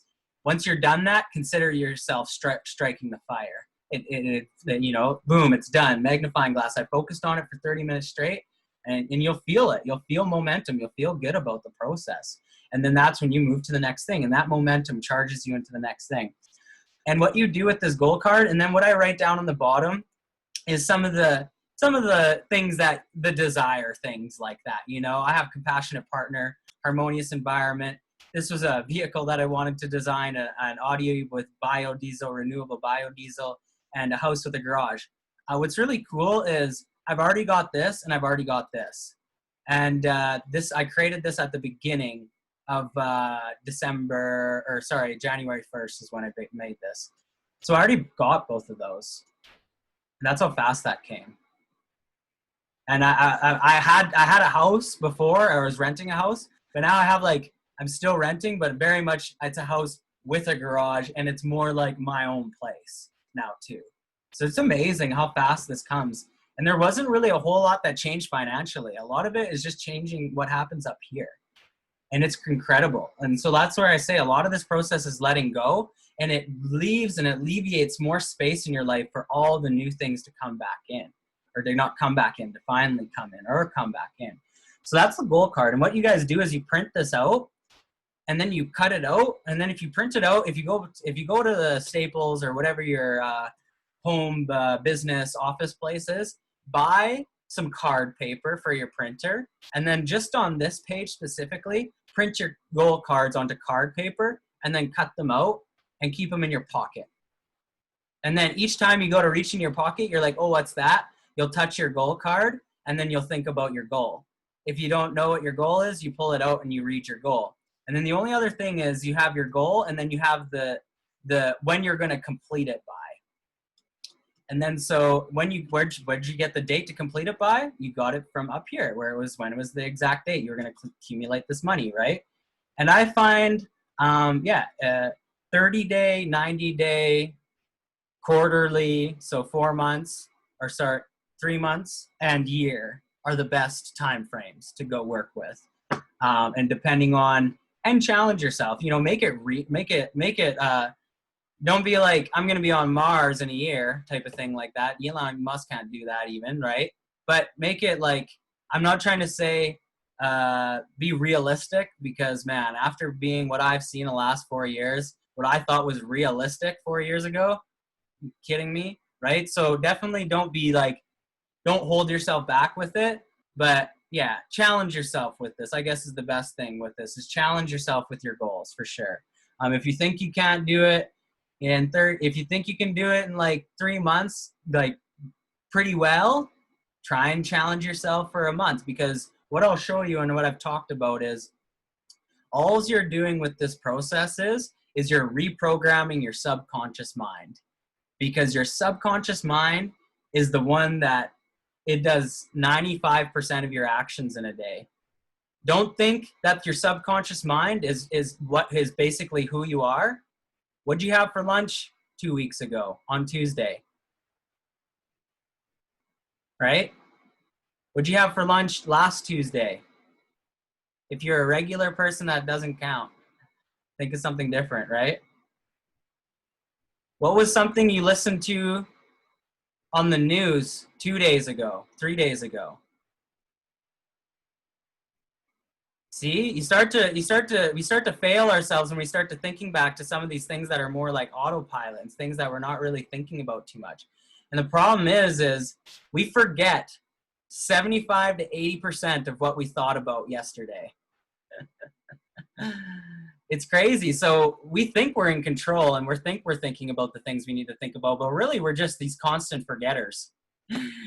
Once you're done that, consider yourself striking the fire. You know, boom, it's done. Magnifying glass. I focused on it for 30 minutes straight, and you'll feel it. You'll feel momentum. You'll feel good about the process. And then that's when you move to the next thing, and that momentum charges you into the next thing. And what you do with this goal card, and then what I write down on the bottom is some of the things that the desire things like that. You know, I have compassionate partner, harmonious environment. This was a vehicle that I wanted to design, an audio with biodiesel, renewable biodiesel, and a house with a garage. What's really cool is I've already got this and I've already got this. And I created this at the beginning of January 1st is when I made this. So I already got both of those. And that's how fast that came. And I had a house before. I was renting a house, but now I have like, I'm still renting, but very much it's a house with a garage, and it's more like my own place now too. So it's amazing how fast this comes. And there wasn't really a whole lot that changed financially. A lot of it is just changing what happens up here. And it's incredible. And so that's where I say a lot of this process is letting go, and it leaves and it alleviates more space in your life for all the new things to come back in. Or they not come back in, to finally come in or come back in. So that's the goal card. And what you guys do is you print this out, and then you cut it out. And then if you print it out, if you go to the Staples or whatever your home, business, office places, buy some card paper for your printer. And then just on this page specifically, print your goal cards onto card paper and then cut them out and keep them in your pocket. And then each time you go to reach in your pocket, you're like, oh, what's that? You'll touch your goal card and then you'll think about your goal. If you don't know what your goal is, you pull it out and you read your goal. And then the only other thing is you have your goal and then you have the when you're going to complete it by. And then so where'd you get the date to complete it by? You got it from up here where when it was the exact date you were going to accumulate this money, right? And I find 30-day, 90-day, quarterly, so 4 months, 3 months, and year are the best time frames to go work with. And depending on, and challenge yourself, make it don't be like, I'm going to be on Mars in a year type of thing like that. Elon Musk can't do that even, right? But make it like, I'm not trying to say be realistic, because man, after being what I've seen the last 4 years, what I thought was realistic 4 years ago, you kidding me, right? So definitely don't hold yourself back with it, but yeah, challenge yourself with this, I guess, is the best thing with this, is challenge yourself with your goals for sure. If you think you can't do it if you think you can do it in like 3 months, like pretty well, try and challenge yourself for a month, because what I'll show you and what I've talked about is all you're doing with this process is you're reprogramming your subconscious mind, because your subconscious mind is the one that it does 95% of your actions in a day. Don't think that your subconscious mind is what is basically who you are. What'd you have for lunch 2 weeks ago on Tuesday? Right? What'd you have for lunch last Tuesday? If you're a regular person, that doesn't count. Think of something different, right? What was something you listened to on the news 2 days ago, 3 days ago? See, we start to fail ourselves when we start to thinking back to some of these things that are more like autopilot, things that we're not really thinking about too much. And the problem is we forget 75 to 80% of what we thought about yesterday. It's crazy. So we think we're in control and we're thinking about the things we need to think about, but really we're just these constant forgetters.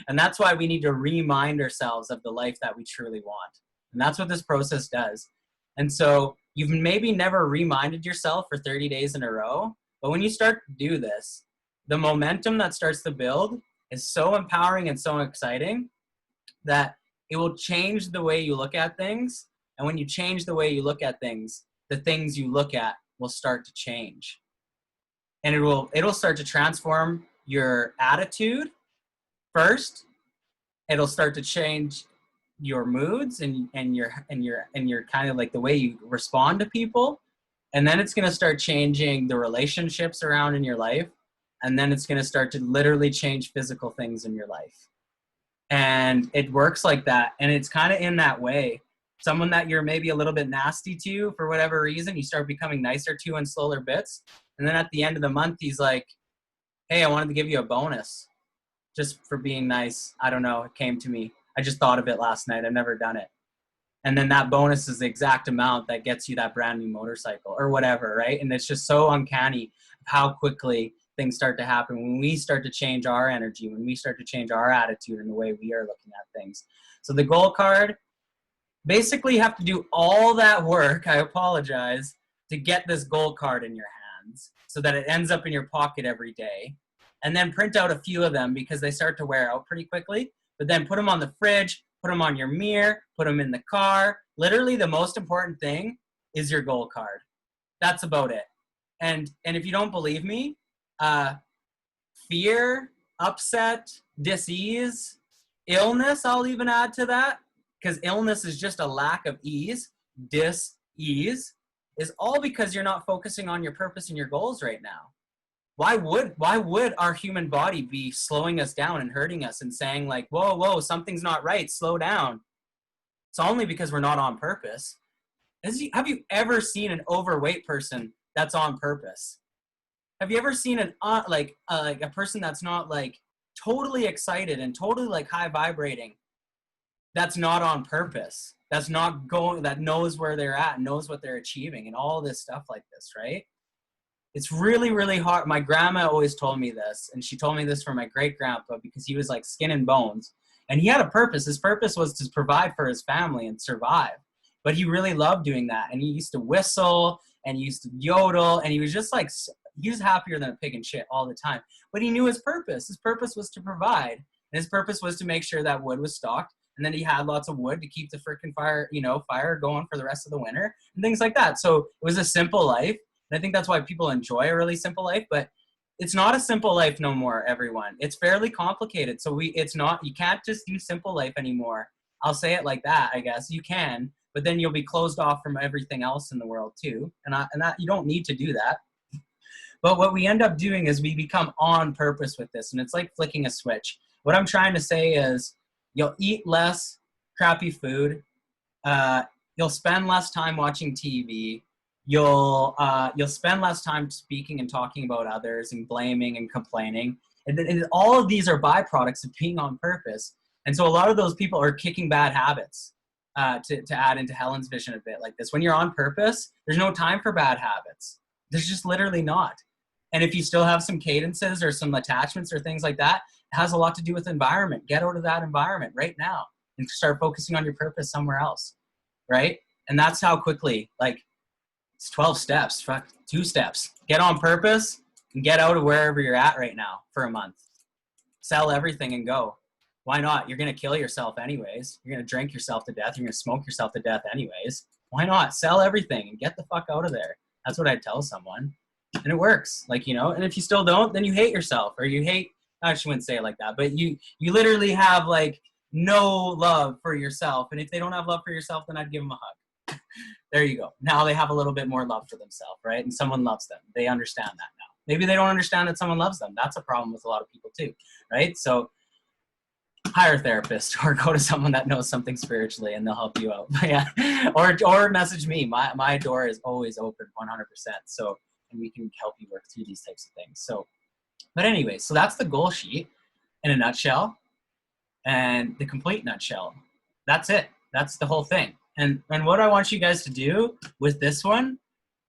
And that's why we need to remind ourselves of the life that we truly want. And that's what this process does. And so you've maybe never reminded yourself for 30 days in a row, but when you start to do this, the momentum that starts to build is so empowering and so exciting that it will change the way you look at things. And when you change the way you look at things, the things you look at will start to change. And it'll start to transform your attitude first. It'll start to change your moods and your kind of like the way you respond to people. And then it's going to start changing the relationships around in your life. And then it's going to start to literally change physical things in your life. And it works like that. And it's kind of in that way. Someone that you're maybe a little bit nasty to for whatever reason, you start becoming nicer to in slower bits. And then at the end of the month, he's like, hey, I wanted to give you a bonus just for being nice. I don't know. It came to me. I just thought of it last night. I've never done it. And then that bonus is the exact amount that gets you that brand new motorcycle or whatever, right? And it's just so uncanny how quickly things start to happen when we start to change our energy, when we start to change our attitude and the way we are looking at things. So the goal card, basically you have to do all that work, I apologize, to get this goal card in your hands so that it ends up in your pocket every day. And then print out a few of them because they start to wear out pretty quickly. But then put them on the fridge, put them on your mirror, put them in the car. Literally the most important thing is your goal card. That's about it. And if you don't believe me, fear, upset, dis-ease, illness, I'll even add to that, because illness is just a lack of ease. Dis-ease is all because you're not focusing on your purpose and your goals right now. Why would our human body be slowing us down and hurting us and saying like, whoa, something's not right, slow down? It's only because we're not on purpose. Have you ever seen an overweight person that's on purpose? have you ever seen like a person that's not like totally excited and totally like high vibrating, that's not on purpose, that's not going, that knows where they're at, knows what they're achieving, and all this stuff like this, right? It's really, really hard. My grandma always told me this, and she told me this from my great grandpa because he was like skin and bones, and he had a purpose. His purpose was to provide for his family and survive, but he really loved doing that, and he used to whistle and he used to yodel, and he was just like, he was happier than a pig in shit all the time. But he knew his purpose. His purpose was to provide, and his purpose was to make sure that wood was stocked, and then he had lots of wood to keep the freaking fire, fire going for the rest of the winter and things like that. So it was a simple life. And I think that's why people enjoy a really simple life, but it's not a simple life no more, everyone. It's fairly complicated. So you can't just do simple life anymore. I'll say it like that, I guess. You can, but then you'll be closed off from everything else in the world too. And that you don't need to do that. But what we end up doing is we become on purpose with this, and it's like flicking a switch. What I'm trying to say is you'll eat less crappy food. You'll spend less time watching TV. You'll spend less time speaking and talking about others and blaming and complaining. And all of these are byproducts of being on purpose. And so a lot of those people are kicking bad habits to add into Helen's vision a bit like this. When you're on purpose, there's no time for bad habits. There's just literally not. And if you still have some cadences or some attachments or things like that, it has a lot to do with environment. Get out of that environment right now and start focusing on your purpose somewhere else, right? And that's how quickly, like, it's 12 steps, 2 steps. Get on purpose and get out of wherever you're at right now for a month. Sell everything and go. Why not? You're going to kill yourself anyways. You're going to drink yourself to death. You're going to smoke yourself to death anyways. Why not? Sell everything and get the fuck out of there. That's what I'd tell someone. And it works, and if you still don't, then you hate yourself, or you hate, I actually wouldn't say it like that, but you literally have like no love for yourself. And if they don't have love for yourself, then I'd give them a hug. There you go. Now they have a little bit more love for themselves, right? And someone loves them. They understand that now. Maybe they don't understand that someone loves them. That's a problem with a lot of people too, right? So hire a therapist or go to someone that knows something spiritually and they'll help you out. Yeah. Or message me. My door is always open 100%. So, and we can help you work through these types of things. So, but anyway, so that's the goal sheet in a nutshell, and the complete nutshell. That's it. That's the whole thing. And what I want you guys to do with this one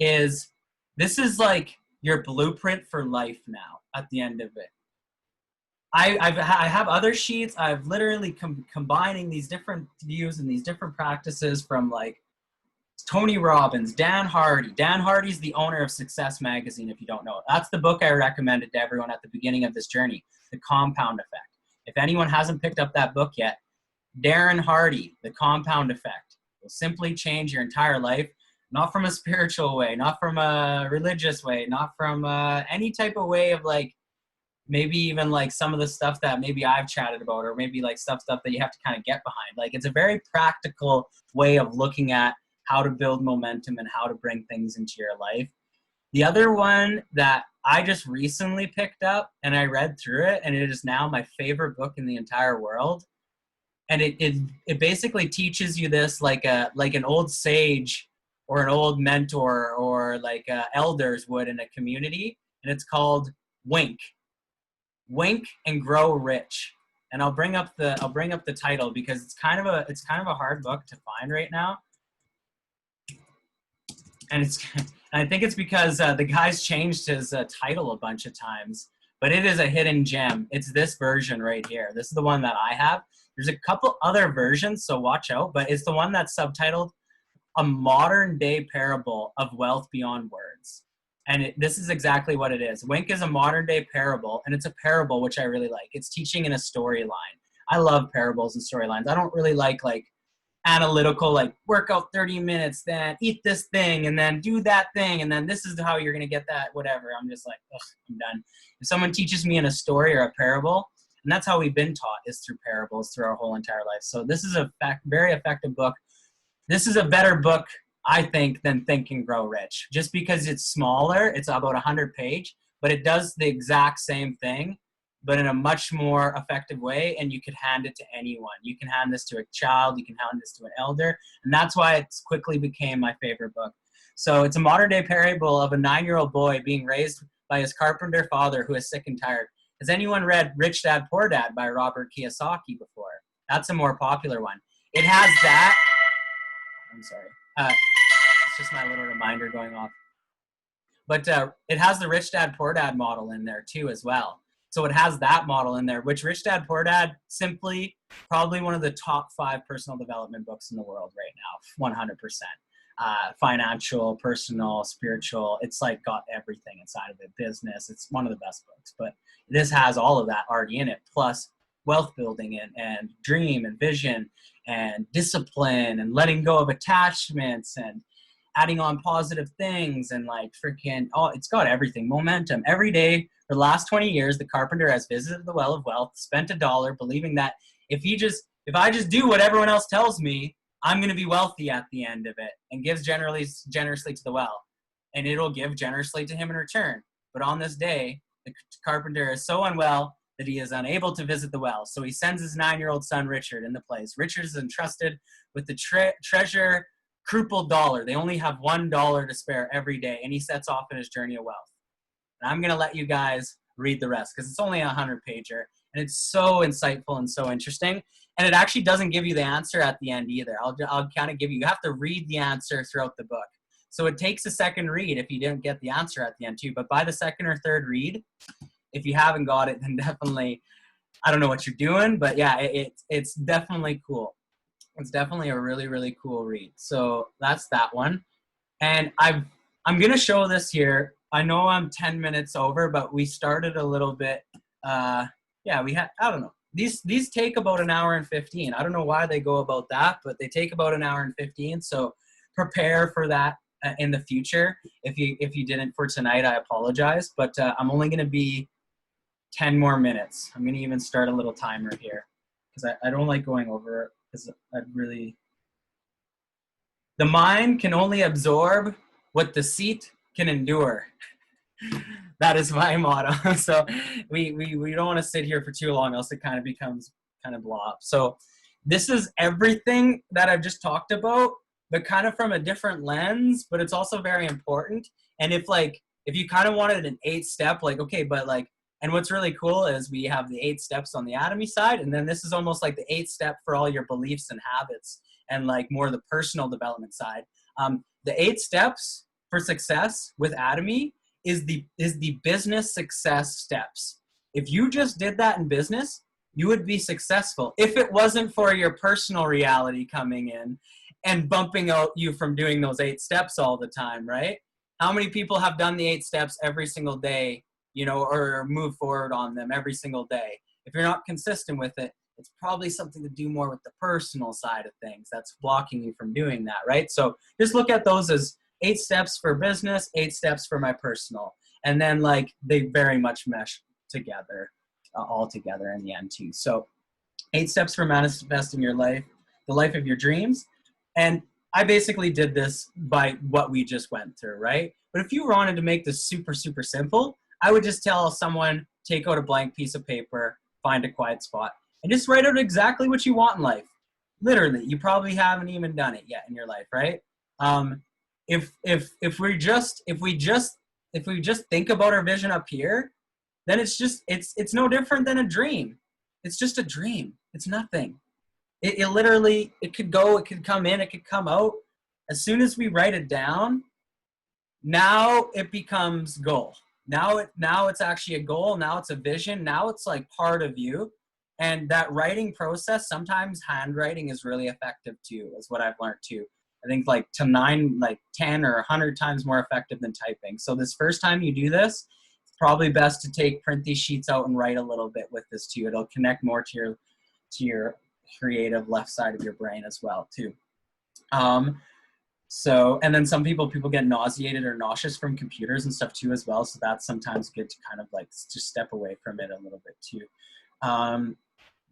is, this is like your blueprint for life now at the end of it. I have other sheets. I've literally combining these different views and these different practices from like Tony Robbins, Dan Hardy. Dan Hardy's the owner of Success Magazine, if you don't know it. That's the book I recommended to everyone at the beginning of this journey, The Compound Effect. If anyone hasn't picked up that book yet, Darren Hardy, The Compound Effect, will simply change your entire life, not from a spiritual way, not from a religious way, not from any type of way of like, maybe even like some of the stuff that maybe I've chatted about, or maybe like stuff that you have to kind of get behind. Like, it's a very practical way of looking at how to build momentum and how to bring things into your life. The other one that I just recently picked up and I read through it, and it is now my favorite book in the entire world. And it basically teaches you this like an old sage or an old mentor or like elders would in a community. And it's called Wink and Grow Rich. And I'll bring up the title because it's kind of a hard book to find right now. And I think it's because the guy's changed his title a bunch of times, but it is a hidden gem. It's this version right here. This is the one that I have. There's a couple other versions, so watch out, but it's the one that's subtitled A Modern Day Parable of Wealth Beyond Words. And this is exactly what it is. Wink is a modern day parable, and it's a parable, which I really like. It's teaching in a storyline. I love parables and storylines. I don't really like analytical, like work out 30 minutes, then eat this thing, and then do that thing, and then this is how you're going to get that, whatever. I'm just like, ugh, I'm done. If someone teaches me in a story or a parable, and that's how we've been taught, is through parables through our whole entire life. So this is a very effective book. This is a better book, I think, than Think and Grow Rich, just because it's smaller. It's about 100 page, but it does the exact same thing, but in a much more effective way, and you could hand it to anyone. You can hand this to a child, you can hand this to an elder, and that's why it's quickly became my favorite book. So it's a modern day parable of a 9-year-old boy being raised by his carpenter father who is sick and tired. Has anyone read Rich Dad Poor Dad by Robert Kiyosaki before? That's a more popular one. It has that. I'm sorry. It's just my little reminder going off. But it has the Rich Dad Poor Dad model in there too as well. So it has that model in there, which Rich Dad Poor Dad, simply probably one of the top 5 personal development books in the world right now, 100%. Financial, personal, spiritual, it's like got everything inside of it. Business, it's one of the best books. But this has all of that already in it, plus wealth building and dream and vision and discipline and letting go of attachments and adding on positive things and like freaking, it's got everything. Momentum. Every day for the last 20 years, the carpenter has visited the well of wealth, spent $1, believing that if I just do what everyone else tells me, I'm going to be wealthy at the end of it, and gives generously to the well, and it'll give generously to him in return. But on this day, the carpenter is so unwell that he is unable to visit the well. So he sends his 9-year-old son, Richard, in the place. Richard is entrusted with the treasure crippled $1. They only have $1 to spare every day, and he sets off on his journey of wealth. And I'm going to let you guys read the rest because it's only a 100-pager, and it's so insightful and so interesting. And it actually doesn't give you the answer at the end either. I'll kind of you have to read the answer throughout the book. So it takes a second read if you didn't get the answer at the end too. But by the second or third read, if you haven't got it, then definitely, I don't know what you're doing, but yeah, it's definitely cool. It's definitely a really, really cool read. So that's that one. And I'm going to show this here. I know I'm 10 minutes over, but we started a little bit. We had, I don't know. These take about an hour and 15. I don't know why they go about that, but they take about an hour and 15. So prepare for that in the future. If you didn't for tonight, I apologize, but I'm only going to be 10 more minutes. I'm going to even start a little timer here because I don't like going over it because the mind can only absorb what the seat can endure. That is my motto. So we don't want to sit here for too long, else it kind of becomes kind of blah. So this is everything that I've just talked about, but kind of from a different lens, but it's also very important. And if you kind of wanted an 8-step, and what's really cool is we have the 8 steps on the Atomy side, and then this is almost like the 8th step for all your beliefs and habits and like more the personal development side. The 8 steps for success with Atomy is the business success steps. If you just did that in business, you would be successful if it wasn't for your personal reality coming in and bumping out you from doing those 8 steps all the time, right? How many people have done the 8 steps every single day, or move forward on them every single day? If you're not consistent with it, it's probably something to do more with the personal side of things that's blocking you from doing that, right? So just look at those as 8 steps for business, 8 steps for my personal. And then they very much mesh together, all together in the end too. So 8 steps for manifesting your life, the life of your dreams. And I basically did this by what we just went through, right? But if you wanted to make this super, super simple, I would just tell someone, take out a blank piece of paper, find a quiet spot, and just write out exactly what you want in life. Literally, you probably haven't even done it yet in your life, right? If we just think about our vision up here, then it's no different than a dream. It's just a dream. It's nothing. It literally, it could go, it could come in, it could come out. As soon as we write it down, now it becomes goal. Now it's actually a goal. Now it's a vision. Now it's like part of you. And that writing process, sometimes handwriting is really effective too, is what I've learned too. I think 10 or 100 times more effective than typing. So this first time you do this, it's probably best to print these sheets out and write a little bit with this too. It'll connect more to your creative left side of your brain as well too. And then some people get nauseated or nauseous from computers and stuff too as well. So that's sometimes good to kind of just step away from it a little bit too.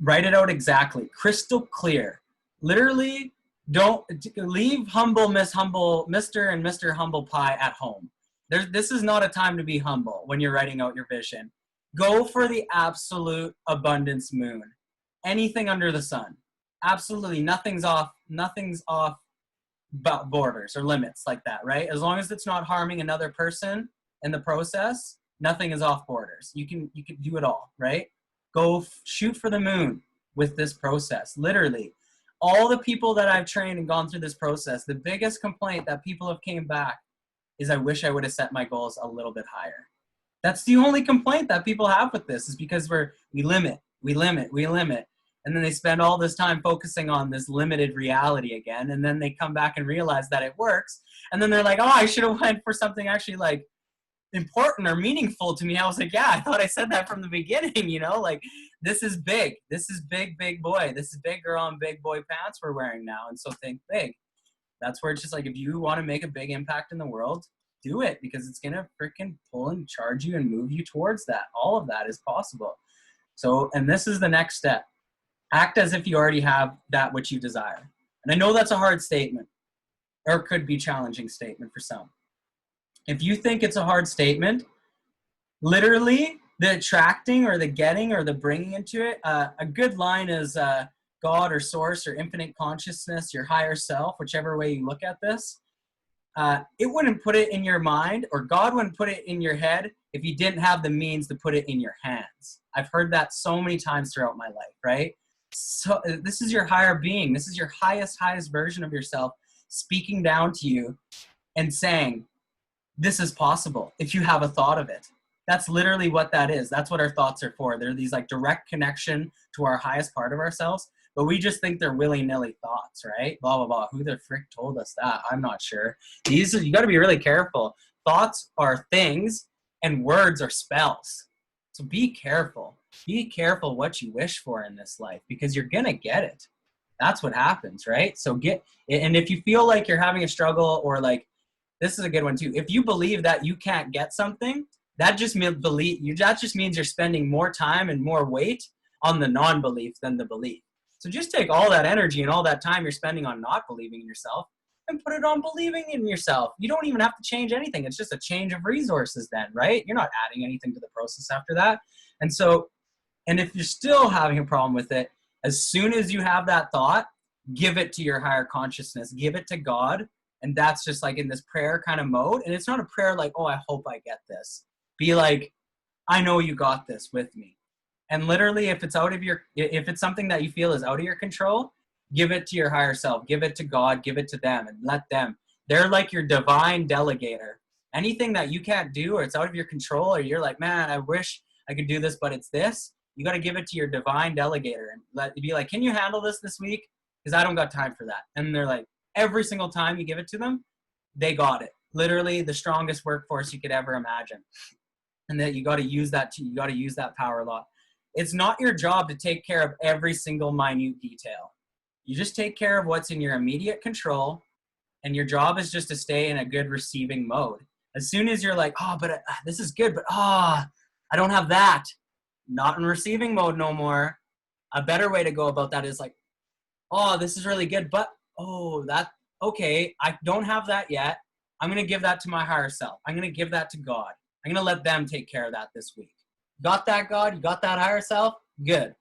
Write it out exactly, crystal clear. Literally, don't leave Mr. and Mr. Humble Pie at home. This is not a time to be humble when you're writing out your vision. Go for the absolute abundance moon. Anything under the sun. Absolutely nothing's off borders or limits like that, right? As long as it's not harming another person in the process, Nothing is off borders. You can do it all, right? Go shoot for the moon with this process. Literally, all the people that I've trained and gone through this process, the biggest complaint that people have came back is, I wish I would have set my goals a little bit higher. That's the only complaint that people have with this, is because we limit. And then they spend all this time focusing on this limited reality again. And then they come back and realize that it works. And then they're like, oh, I should have went for something actually like important or meaningful to me. I was like, yeah, I thought I said that from the beginning, you know, like this is big. This is big, big boy. This is big girl and big boy pants we're wearing now. And so think big. That's where it's just like, if you want to make a big impact in the world, do it, because it's going to freaking pull and charge you and move you towards that. All of that is possible. So, and this is the next step. Act as if you already have that which you desire. And I know that's a hard statement, or could be challenging statement for some. If you think it's a hard statement, literally the attracting or the getting or the bringing into it, a good line is God or source or infinite consciousness, your higher self, whichever way you look at this. It wouldn't put it in your mind, or God wouldn't put it in your head if you didn't have the means to put it in your hands. I've heard that so many times throughout my life, right? So this is your higher being. This is your highest version of yourself speaking down to you and saying, this is possible if you have a thought of it. That's literally what that is. That's what our thoughts are for. They're these like direct connection to our highest part of ourselves, but we just think they're willy-nilly thoughts, right? Blah, blah, blah. Who the frick told us that? I'm not sure. You got to be really careful. Thoughts are things and words are spells. So be careful. Be careful what you wish for in this life, because you're going to get it. That's what happens, right? So and if you feel like you're having a struggle, or like, this is a good one too. If you believe that you can't get something, that just means you're spending more time and more weight on the non-belief than the belief. So just take all that energy and all that time you're spending on not believing in yourself and put it on believing in yourself. You don't even have to change anything. It's just a change of resources then, right? You're not adding anything to the process after that. And if you're still having a problem with it, as soon as you have that thought, give it to your higher consciousness, give it to God. And that's just like in this prayer kind of mode. And it's not a prayer like, oh, I hope I get this. Be like, I know you got this with me. And literally, if it's something that you feel is out of your control, give it to your higher self, give it to God, give it to them, and let them. They're like your divine delegator. Anything that you can't do, or it's out of your control, or you're like, man, I wish I could do this, but it's this, you got to give it to your divine delegator and be like, can you handle this week? Because I don't got time for that. And they're like, every single time you give it to them, they got it. Literally the strongest workforce you could ever imagine. And that you got to use that power a lot. It's not your job to take care of every single minute detail. You just take care of what's in your immediate control, and your job is just to stay in a good receiving mode. As soon as you're like, oh, but this is good, but I don't have that. Not in receiving mode no more. A better way to go about that is like, oh, this is really good, but okay, I don't have that yet. I'm going to give that to my higher self. I'm going to give that to God. I'm going to let them take care of that this week. Got that, God? You got that higher self? Good.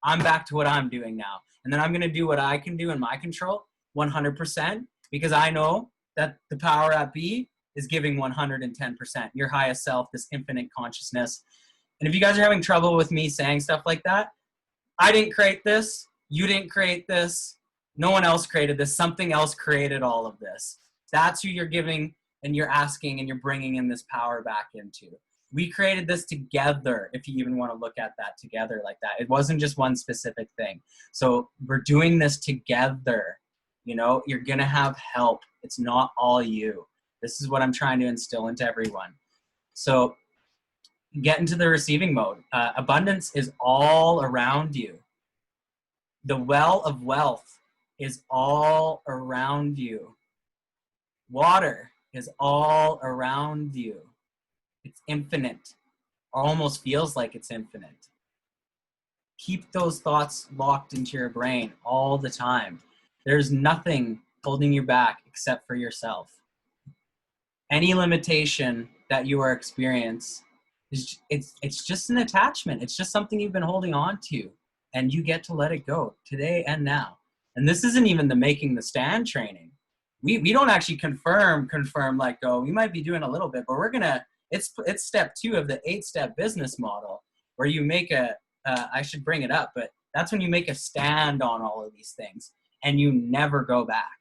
I'm back to what I'm doing now. And then I'm going to do what I can do in my control 100%, because I know that the power at B is giving 110%. Your highest self, this infinite consciousness. And if you guys are having trouble with me saying stuff like that, I didn't create this. You didn't create this. No one else created this. Something else created all of this. That's who you're giving and you're asking and you're bringing in this power back into. We created this together, if you even want to look at that together like that. It wasn't just one specific thing. So we're doing this together. You know, you're going to have help. It's not all you. This is what I'm trying to instill into everyone. So get into the receiving mode. Abundance is all around you. The well of wealth is all around you. Water is all around you. It's infinite. Almost feels like it's infinite. Keep those thoughts locked into your brain all the time. There's nothing holding you back except for yourself. Any limitation that you are experiencing, it's just an attachment. It's just something you've been holding on to, and you get to let it go today and now. And this isn't even the making the stand training. We don't actually confirm let go. We might be doing a little bit, but we're gonna It's step 2 of the 8-step business model, where you make I should bring it up, but that's when you make a stand on all of these things and you never go back.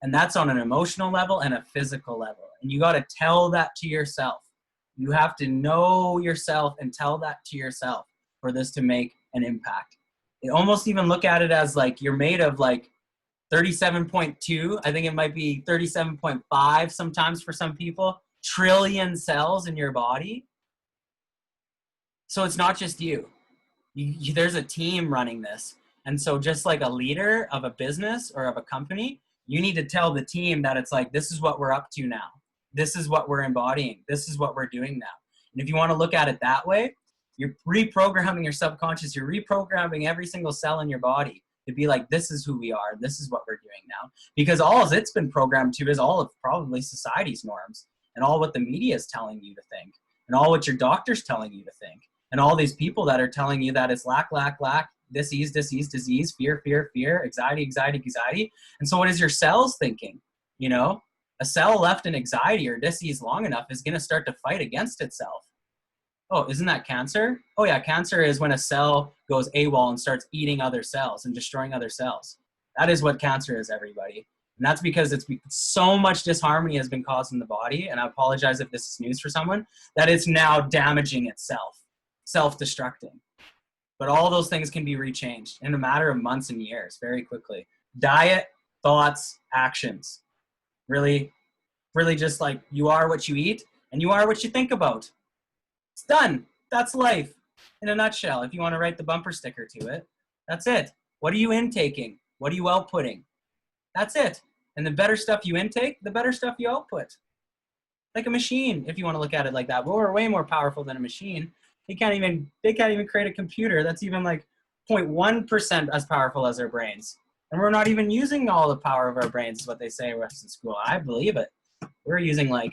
And that's on an emotional level and a physical level. And you got to tell that to yourself. You have to know yourself and tell that to yourself for this to make an impact. You almost even look at it as like you're made of like 37.2, I think it might be 37.5 sometimes for some people, trillion cells in your body. So it's not just you. There's a team running this. And so just like a leader of a business or of a company, you need to tell the team that it's like, this is what we're up to now. This is what we're embodying. This is what we're doing now. And if you want to look at it that way, you're reprogramming your subconscious. You're reprogramming every single cell in your body to be like, this is who we are. This is what we're doing now. Because all it's been programmed to is all of probably society's norms and all what the media is telling you to think and all what your doctor's telling you to think and all these people that are telling you that it's lack, disease, fear, anxiety. And so what is your cells thinking? You know, a cell left in anxiety or disease long enough is going to start to fight against itself. Oh, isn't that cancer? Oh yeah, cancer is when a cell goes AWOL and starts eating other cells and destroying other cells. That is what cancer is, everybody. And that's because so much disharmony has been caused in the body, and I apologize if this is news for someone, that it's now damaging itself, self-destructing. But all those things can be rechanged in a matter of months and years, very quickly. Diet, thoughts, actions. Really just like you are what you eat and you are what you think about. It's done. That's life in a nutshell. If you want to write the bumper sticker to it, that's it. What are you intaking? What are you outputting? That's it. And the better stuff you intake, the better stuff you output. Like a machine, if you want to look at it like that. But we're way more powerful than a machine. They can't even create a computer that's even like 0.1% as powerful as our brains. And we're not even using all the power of our brains, is what they say in school. I believe it. We're using like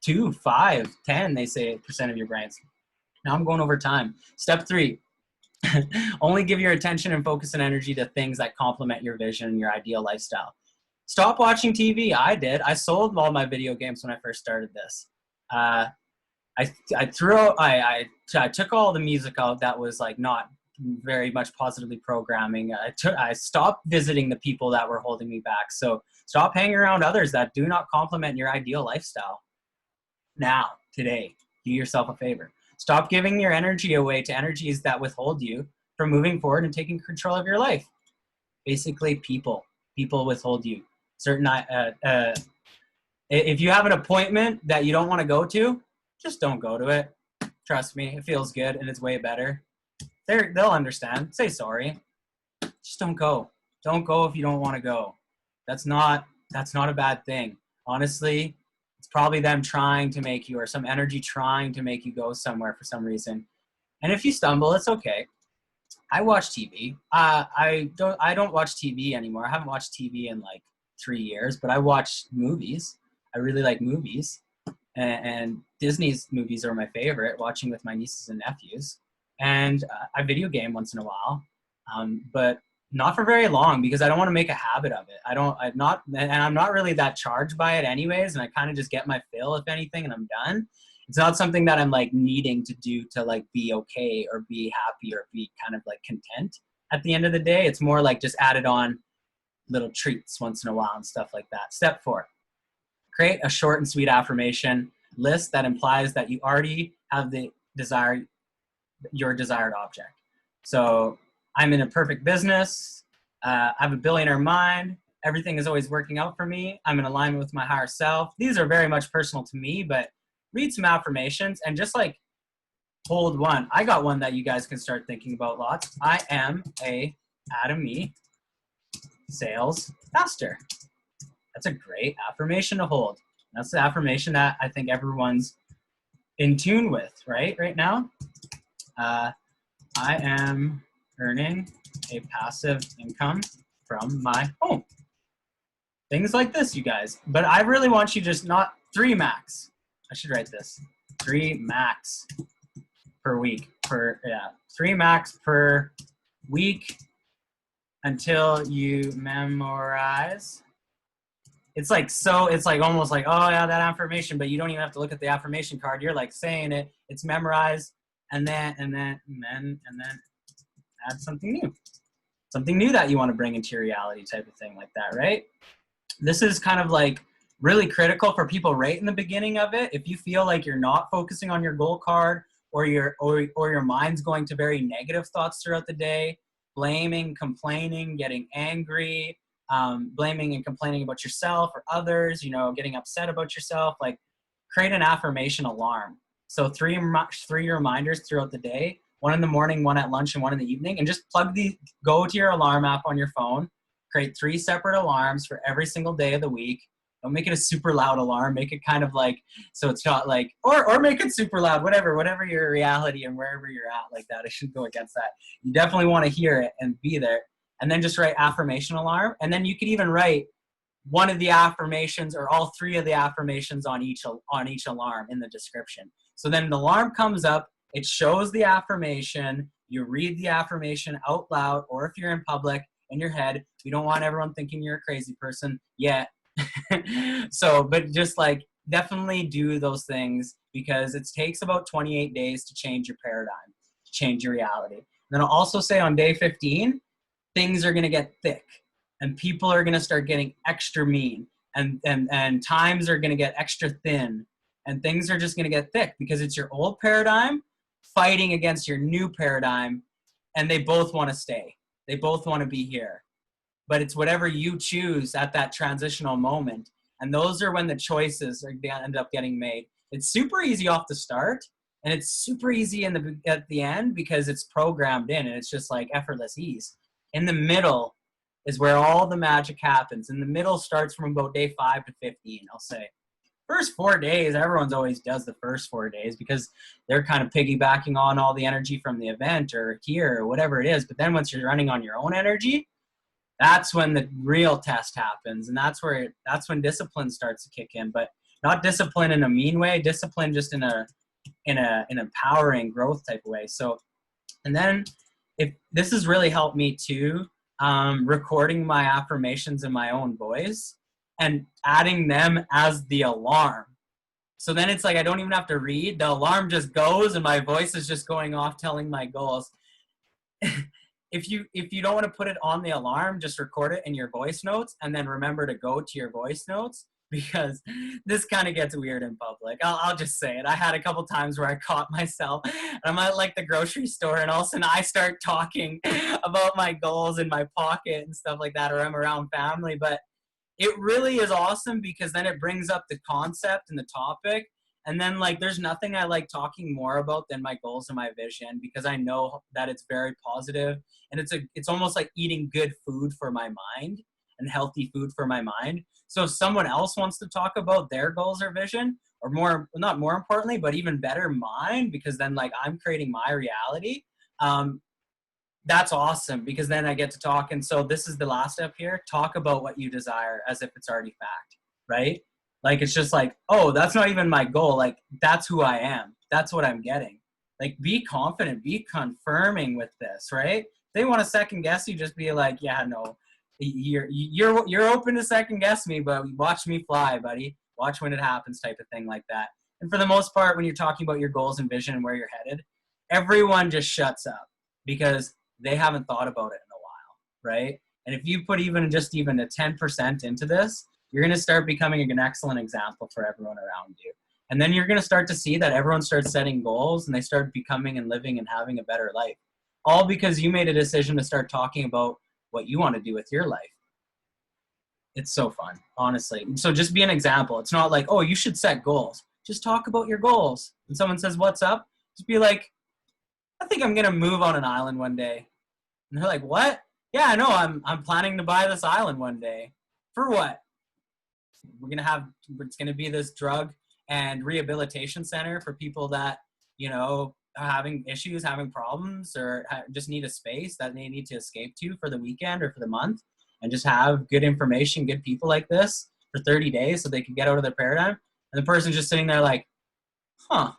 2, 5, 10, they say, % of your brains. Now I'm going over time. Step 3, only give your attention and focus and energy to things that complement your vision and your ideal lifestyle. Stop watching TV. I did. I sold all my video games when I first started this. I took all the music out that was like not very much positively programming. I stopped visiting the people that were holding me back. So stop hanging around others that do not complement your ideal lifestyle. Now, today, do yourself a favor. Stop giving your energy away to energies that withhold you from moving forward and taking control of your life. Basically, people withhold you. If you have an appointment that you don't want to go to, just don't go to it. Trust me, it feels good and it's way better. They'll understand. Say sorry. Just don't go. Don't go if you don't want to go. That's not a bad thing. Honestly, it's probably them trying to make you, or some energy trying to make you go somewhere for some reason. And if you stumble, it's okay. I watch TV. I don't watch TV anymore. I haven't watched TV in like 3 years, but I watch movies. I really like movies. And Disney's movies are my favorite, watching with my nieces and nephews. And I video game once in a while, but not for very long because I don't want to make a habit of it. I'm not really that charged by it anyways. And I kind of just get my fill, if anything, and I'm done. It's not something that I'm like needing to do to like be okay or be happy or be kind of like content at the end of the day. It's more like just added on little treats once in a while and stuff like that. Step 4, create a short and sweet affirmation list that implies that you already have your desired object. So I'm in a perfect business. I have a billionaire mind. Everything is always working out for me. I'm in alignment with my higher self. These are very much personal to me, but read some affirmations and just like hold one. I got one that you guys can start thinking about lots. I am a Adam E sales master. That's a great affirmation to hold. That's the affirmation that I think everyone's in tune with, right now. I am earning a passive income from my home. Things like this, you guys. But I really want you just not 3 max. I should write this. 3 max per week. 3 max per week until you memorize it's like, so it's like almost like, oh yeah, that affirmation, but you don't even have to look at the affirmation card. You're like saying it, it's memorized, and then add something new that you want to bring into your reality type of thing like that, right? This is kind of like really critical for people right in the beginning of it. If you feel like you're not focusing on your goal card, or your mind's going to very negative thoughts throughout the day, blaming, complaining, getting angry, blaming and complaining about yourself or others, getting upset about yourself, like create an affirmation alarm. So three reminders throughout the day, one in the morning, one at lunch, and one in the evening, and just go to your alarm app on your phone, create 3 separate alarms for every single day of the week. Don't make it a super loud alarm. Make it kind of like, so it's not like, or make it super loud, whatever your reality and wherever you're at like that. I shouldn't go against that. You definitely want to hear it and be there. And then just write affirmation alarm. And then you could even write one of the affirmations or all 3 of the affirmations on each alarm in the description. So then the alarm comes up, it shows the affirmation, you read the affirmation out loud, or if you're in public, in your head. We don't want everyone thinking you're a crazy person yet. So, but just like definitely do those things, because it takes about 28 days to change your paradigm, to change your reality. And then I'll also say on day 15, things are going to get thick and people are going to start getting extra mean, and times are going to get extra thin, and things are just going to get thick because it's your old paradigm fighting against your new paradigm, and they both want to stay. They both want to be here, but it's whatever you choose at that transitional moment. And those are when the choices are going to end up getting made. It's super easy off the start, and it's super easy at the end because it's programmed in, and it's just like effortless ease. In the middle is where all the magic happens. In the middle starts from about day 5 to 15, I'll say. First 4 days, everyone's always does the first 4 days because they're kind of piggybacking on all the energy from the event or here or whatever it is. But then once you're running on your own energy, that's when the real test happens. And that's when discipline starts to kick in, but not discipline in a mean way, discipline just in an empowering growth type of way. So, and then if this has really helped me too, recording my affirmations in my own voice and adding them as the alarm. So then it's like I don't even have to read. The alarm just goes and my voice is just going off telling my goals. If you don't want to put it on the alarm, just record it in your voice notes and then remember to go to your voice notes, because this kind of gets weird in public. I'll just say it. I had a couple times where I caught myself and I'm at like the grocery store and all of a sudden I start talking about my goals in my pocket and stuff like that, or I'm around family. But it really is awesome because then it brings up the concept and the topic. And then like there's nothing I like talking more about than my goals and my vision, because I know that it's very positive, and it's almost like eating good food for my mind and healthy food for my mind. So if someone else wants to talk about their goals or vision, or not more importantly, but even better, mine, because then like I'm creating my reality, that's awesome, because then I get to talk. And so this is the last step here. Talk about what you desire as if it's already fact, right? Like, it's just like, oh, that's not even my goal. Like, that's who I am. That's what I'm getting. Like, be confident, be confirming with this, right? If they want to second guess you, just be like, yeah, no, you're open to second guess me, but watch me fly, buddy. Watch when it happens, type of thing like that. And for the most part, when you're talking about your goals and vision and where you're headed, everyone just shuts up because they haven't thought about it in a while, right? And if you put even a 10% into this, you're going to start becoming an excellent example for everyone around you. And then you're going to start to see that everyone starts setting goals and they start becoming and living and having a better life. All because you made a decision to start talking about what you want to do with your life. It's so fun, honestly. So just be an example. It's not like, oh, you should set goals. Just talk about your goals. When someone says, what's up? Just be like, I think I'm going to move on an island one day. And they're like, what? Yeah, I know. I'm planning to buy this island one day. For what? It's going to be this drug and rehabilitation center for people that, are having issues, having problems, or just need a space that they need to escape to for the weekend or for the month, and just have good information, good people like this for 30 days so they can get out of their paradigm. And the person's just sitting there like, huh,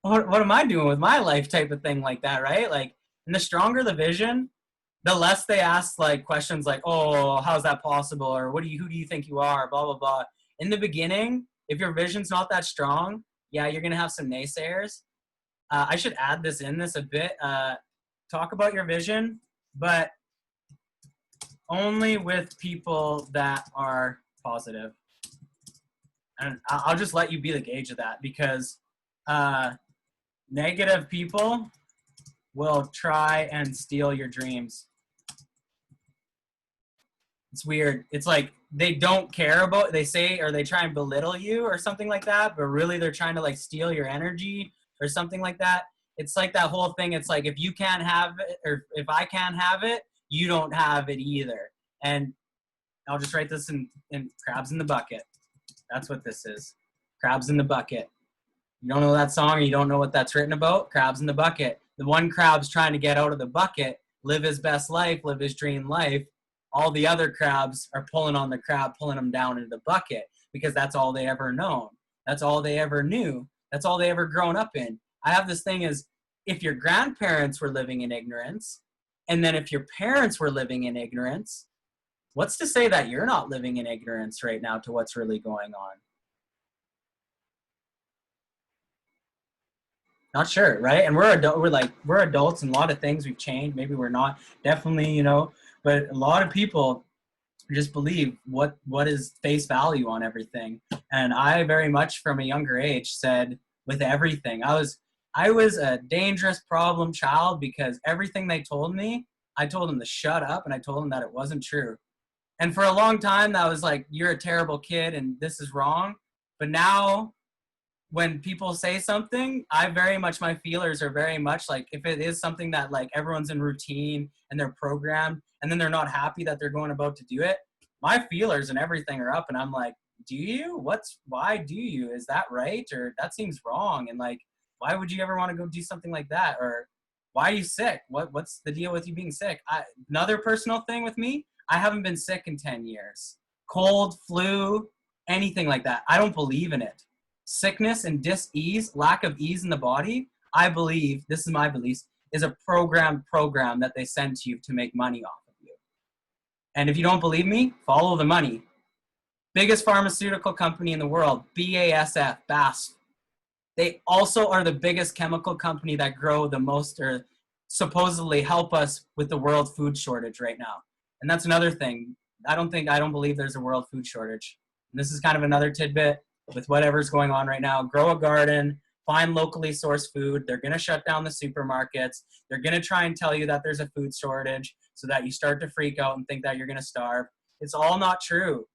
what am I doing with my life, type of thing like that, right? Like, and the stronger the vision, the less they ask like questions like, oh, how's that possible? Or who do you think you are? Blah, blah, blah. In the beginning, if your vision's not that strong, yeah, you're going to have some naysayers. I should add this a bit. Talk about your vision, but only with people that are positive. And I'll just let you be the gauge of that, because negative people will try and steal your dreams. It's weird. It's like they don't care about, they say, or they try and belittle you or something like that, but really they're trying to like steal your energy or something like that. It's like that whole thing. It's like, if you can't have it, or if I can't have it, you don't have it either. And I'll just write this in crabs in the bucket. That's what this is. Crabs in the bucket. You don't know that song, or you don't know what that's written about? Crabs in the bucket. The one crab's trying to get out of the bucket, live his best life, live his dream life. All the other crabs are pulling on the crab, pulling him down into the bucket, because that's all they ever known. That's all they ever knew. That's all they ever grown up in. I have this thing is, if your grandparents were living in ignorance, and then if your parents were living in ignorance, what's to say that you're not living in ignorance right now to what's really going on? Not sure, right? And we're adults, and a lot of things we've changed. Maybe we're not, definitely, you know, but a lot of people just believe what is face value on everything. And I very much from a younger age said, with everything, I was a dangerous problem child, because everything they told me, I told them to shut up, and I told them that it wasn't true. And for a long time, that was like, you're a terrible kid and this is wrong. But now, when people say something, my feelers are very much like, if it is something that like everyone's in routine and they're programmed, and then they're not happy that they're going about to do it, my feelers and everything are up, and I'm like, do you? Why do you? Is that right? Or that seems wrong. And like, why would you ever want to go do something like that? Or why are you sick? What's the deal with you being sick? Another personal thing with me, I haven't been sick in 10 years. Cold, flu, anything like that. I don't believe in it. Sickness and dis-ease, lack of ease in the body, I believe, this is my beliefs, is a program that they send to you to make money off of you. And if you don't believe me, follow the money. Biggest pharmaceutical company in the world, BASF, BASF. They also are the biggest chemical company that grow the most, or supposedly help us with the world food shortage right now. And that's another thing. I don't believe there's a world food shortage. And this is kind of another tidbit with whatever's going on right now. Grow a garden, find locally sourced food. They're going to shut down the supermarkets. They're going to try and tell you that there's a food shortage so that you start to freak out and think that you're going to starve. It's all not true.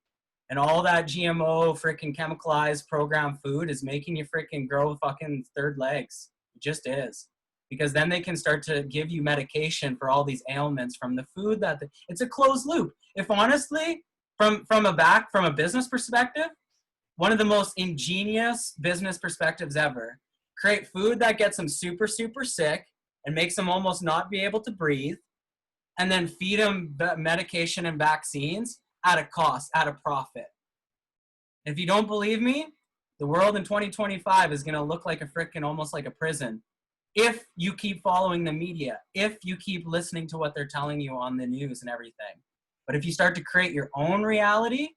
And all that GMO freaking chemicalized programmed food is making you freaking grow fucking third legs. It just is. Because then they can start to give you medication for all these ailments from the food it's a closed loop. If honestly, from a business perspective, one of the most ingenious business perspectives ever. Create food that gets them super, super sick and makes them almost not be able to breathe, and then feed them medication and vaccines at a cost, at a profit. If you don't believe me, the world in 2025 is going to look like almost like a prison. If you keep following the media, if you keep listening to what they're telling you on the news and everything. But if you start to create your own reality,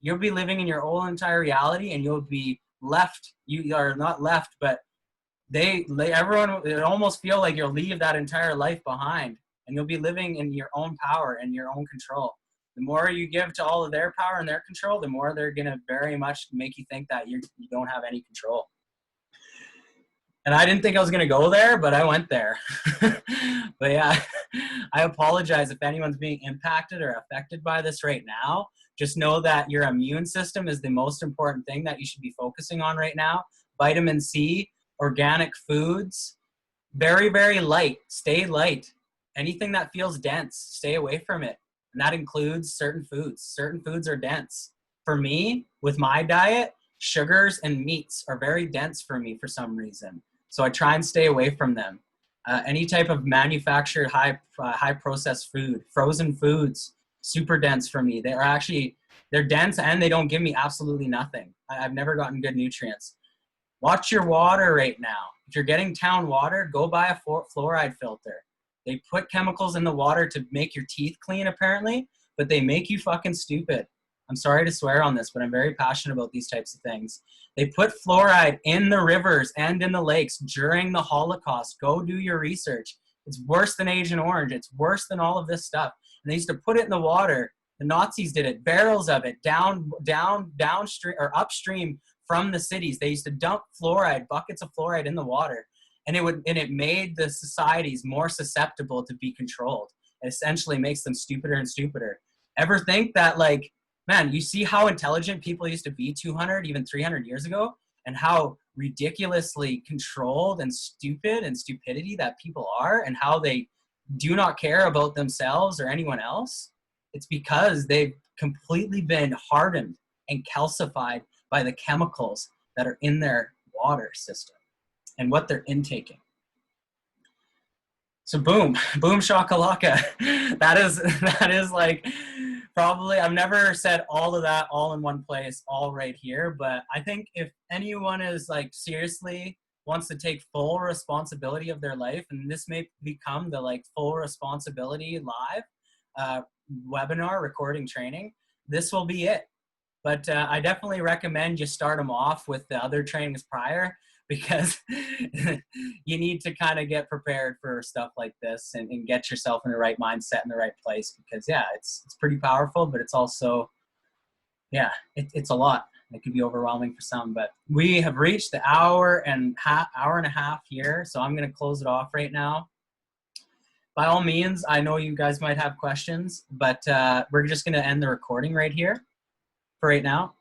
you'll be living in your own entire reality, and you'll be left. You are not left, but everyone, it almost feel like you'll leave that entire life behind, and you'll be living in your own power and your own control. The more you give to all of their power and their control, the more they're going to very much make you think that you don't have any control. And I didn't think I was going to go there, but I went there. But yeah, I apologize if anyone's being impacted or affected by this right now. Just know that your immune system is the most important thing that you should be focusing on right now. Vitamin C, organic foods, very, very light. Stay light. Anything that feels dense, stay away from it. And that includes certain foods. Certain foods are dense. For me, with my diet, sugars and meats are very dense for me for some reason. So I try and stay away from them. Any type of manufactured high processed food, frozen foods, super dense for me. They're dense, and they don't give me absolutely nothing. I've never gotten good nutrients. Watch your water right now. If you're getting town water, go buy a fluoride filter. They put chemicals in the water to make your teeth clean, apparently, but they make you fucking stupid. I'm sorry to swear on this, but I'm very passionate about these types of things. They put fluoride in the rivers and in the lakes during the Holocaust. Go do your research. It's worse than Agent Orange. It's worse than all of this stuff. And they used to put it in the water. The Nazis did it, barrels of it, downstream or upstream from the cities. They used to dump fluoride, buckets of fluoride in the water. And it made the societies more susceptible to be controlled. It essentially makes them stupider and stupider. Ever think that, like, man, you see how intelligent people used to be 200, even 300 years ago, and how ridiculously controlled and stupid and stupidity that people are, and how they do not care about themselves or anyone else? It's because they've completely been hardened and calcified by the chemicals that are in their water system and what they're intaking. So boom shakalaka. That is like, probably, I've never said all of that all in one place, all right here, but I think if anyone is like seriously wants to take full responsibility of their life, and this may become the like full responsibility live webinar recording training, this will be it. But I definitely recommend you start them off with the other trainings prior, because you need to kind of get prepared for stuff like this and get yourself in the right mindset in the right place, because yeah, it's pretty powerful, but it's also, yeah, it's a lot. It could be overwhelming for some, but we have reached the hour and a half here. So I'm going to close it off right now. By all means, I know you guys might have questions, but we're just going to end the recording right here for right now.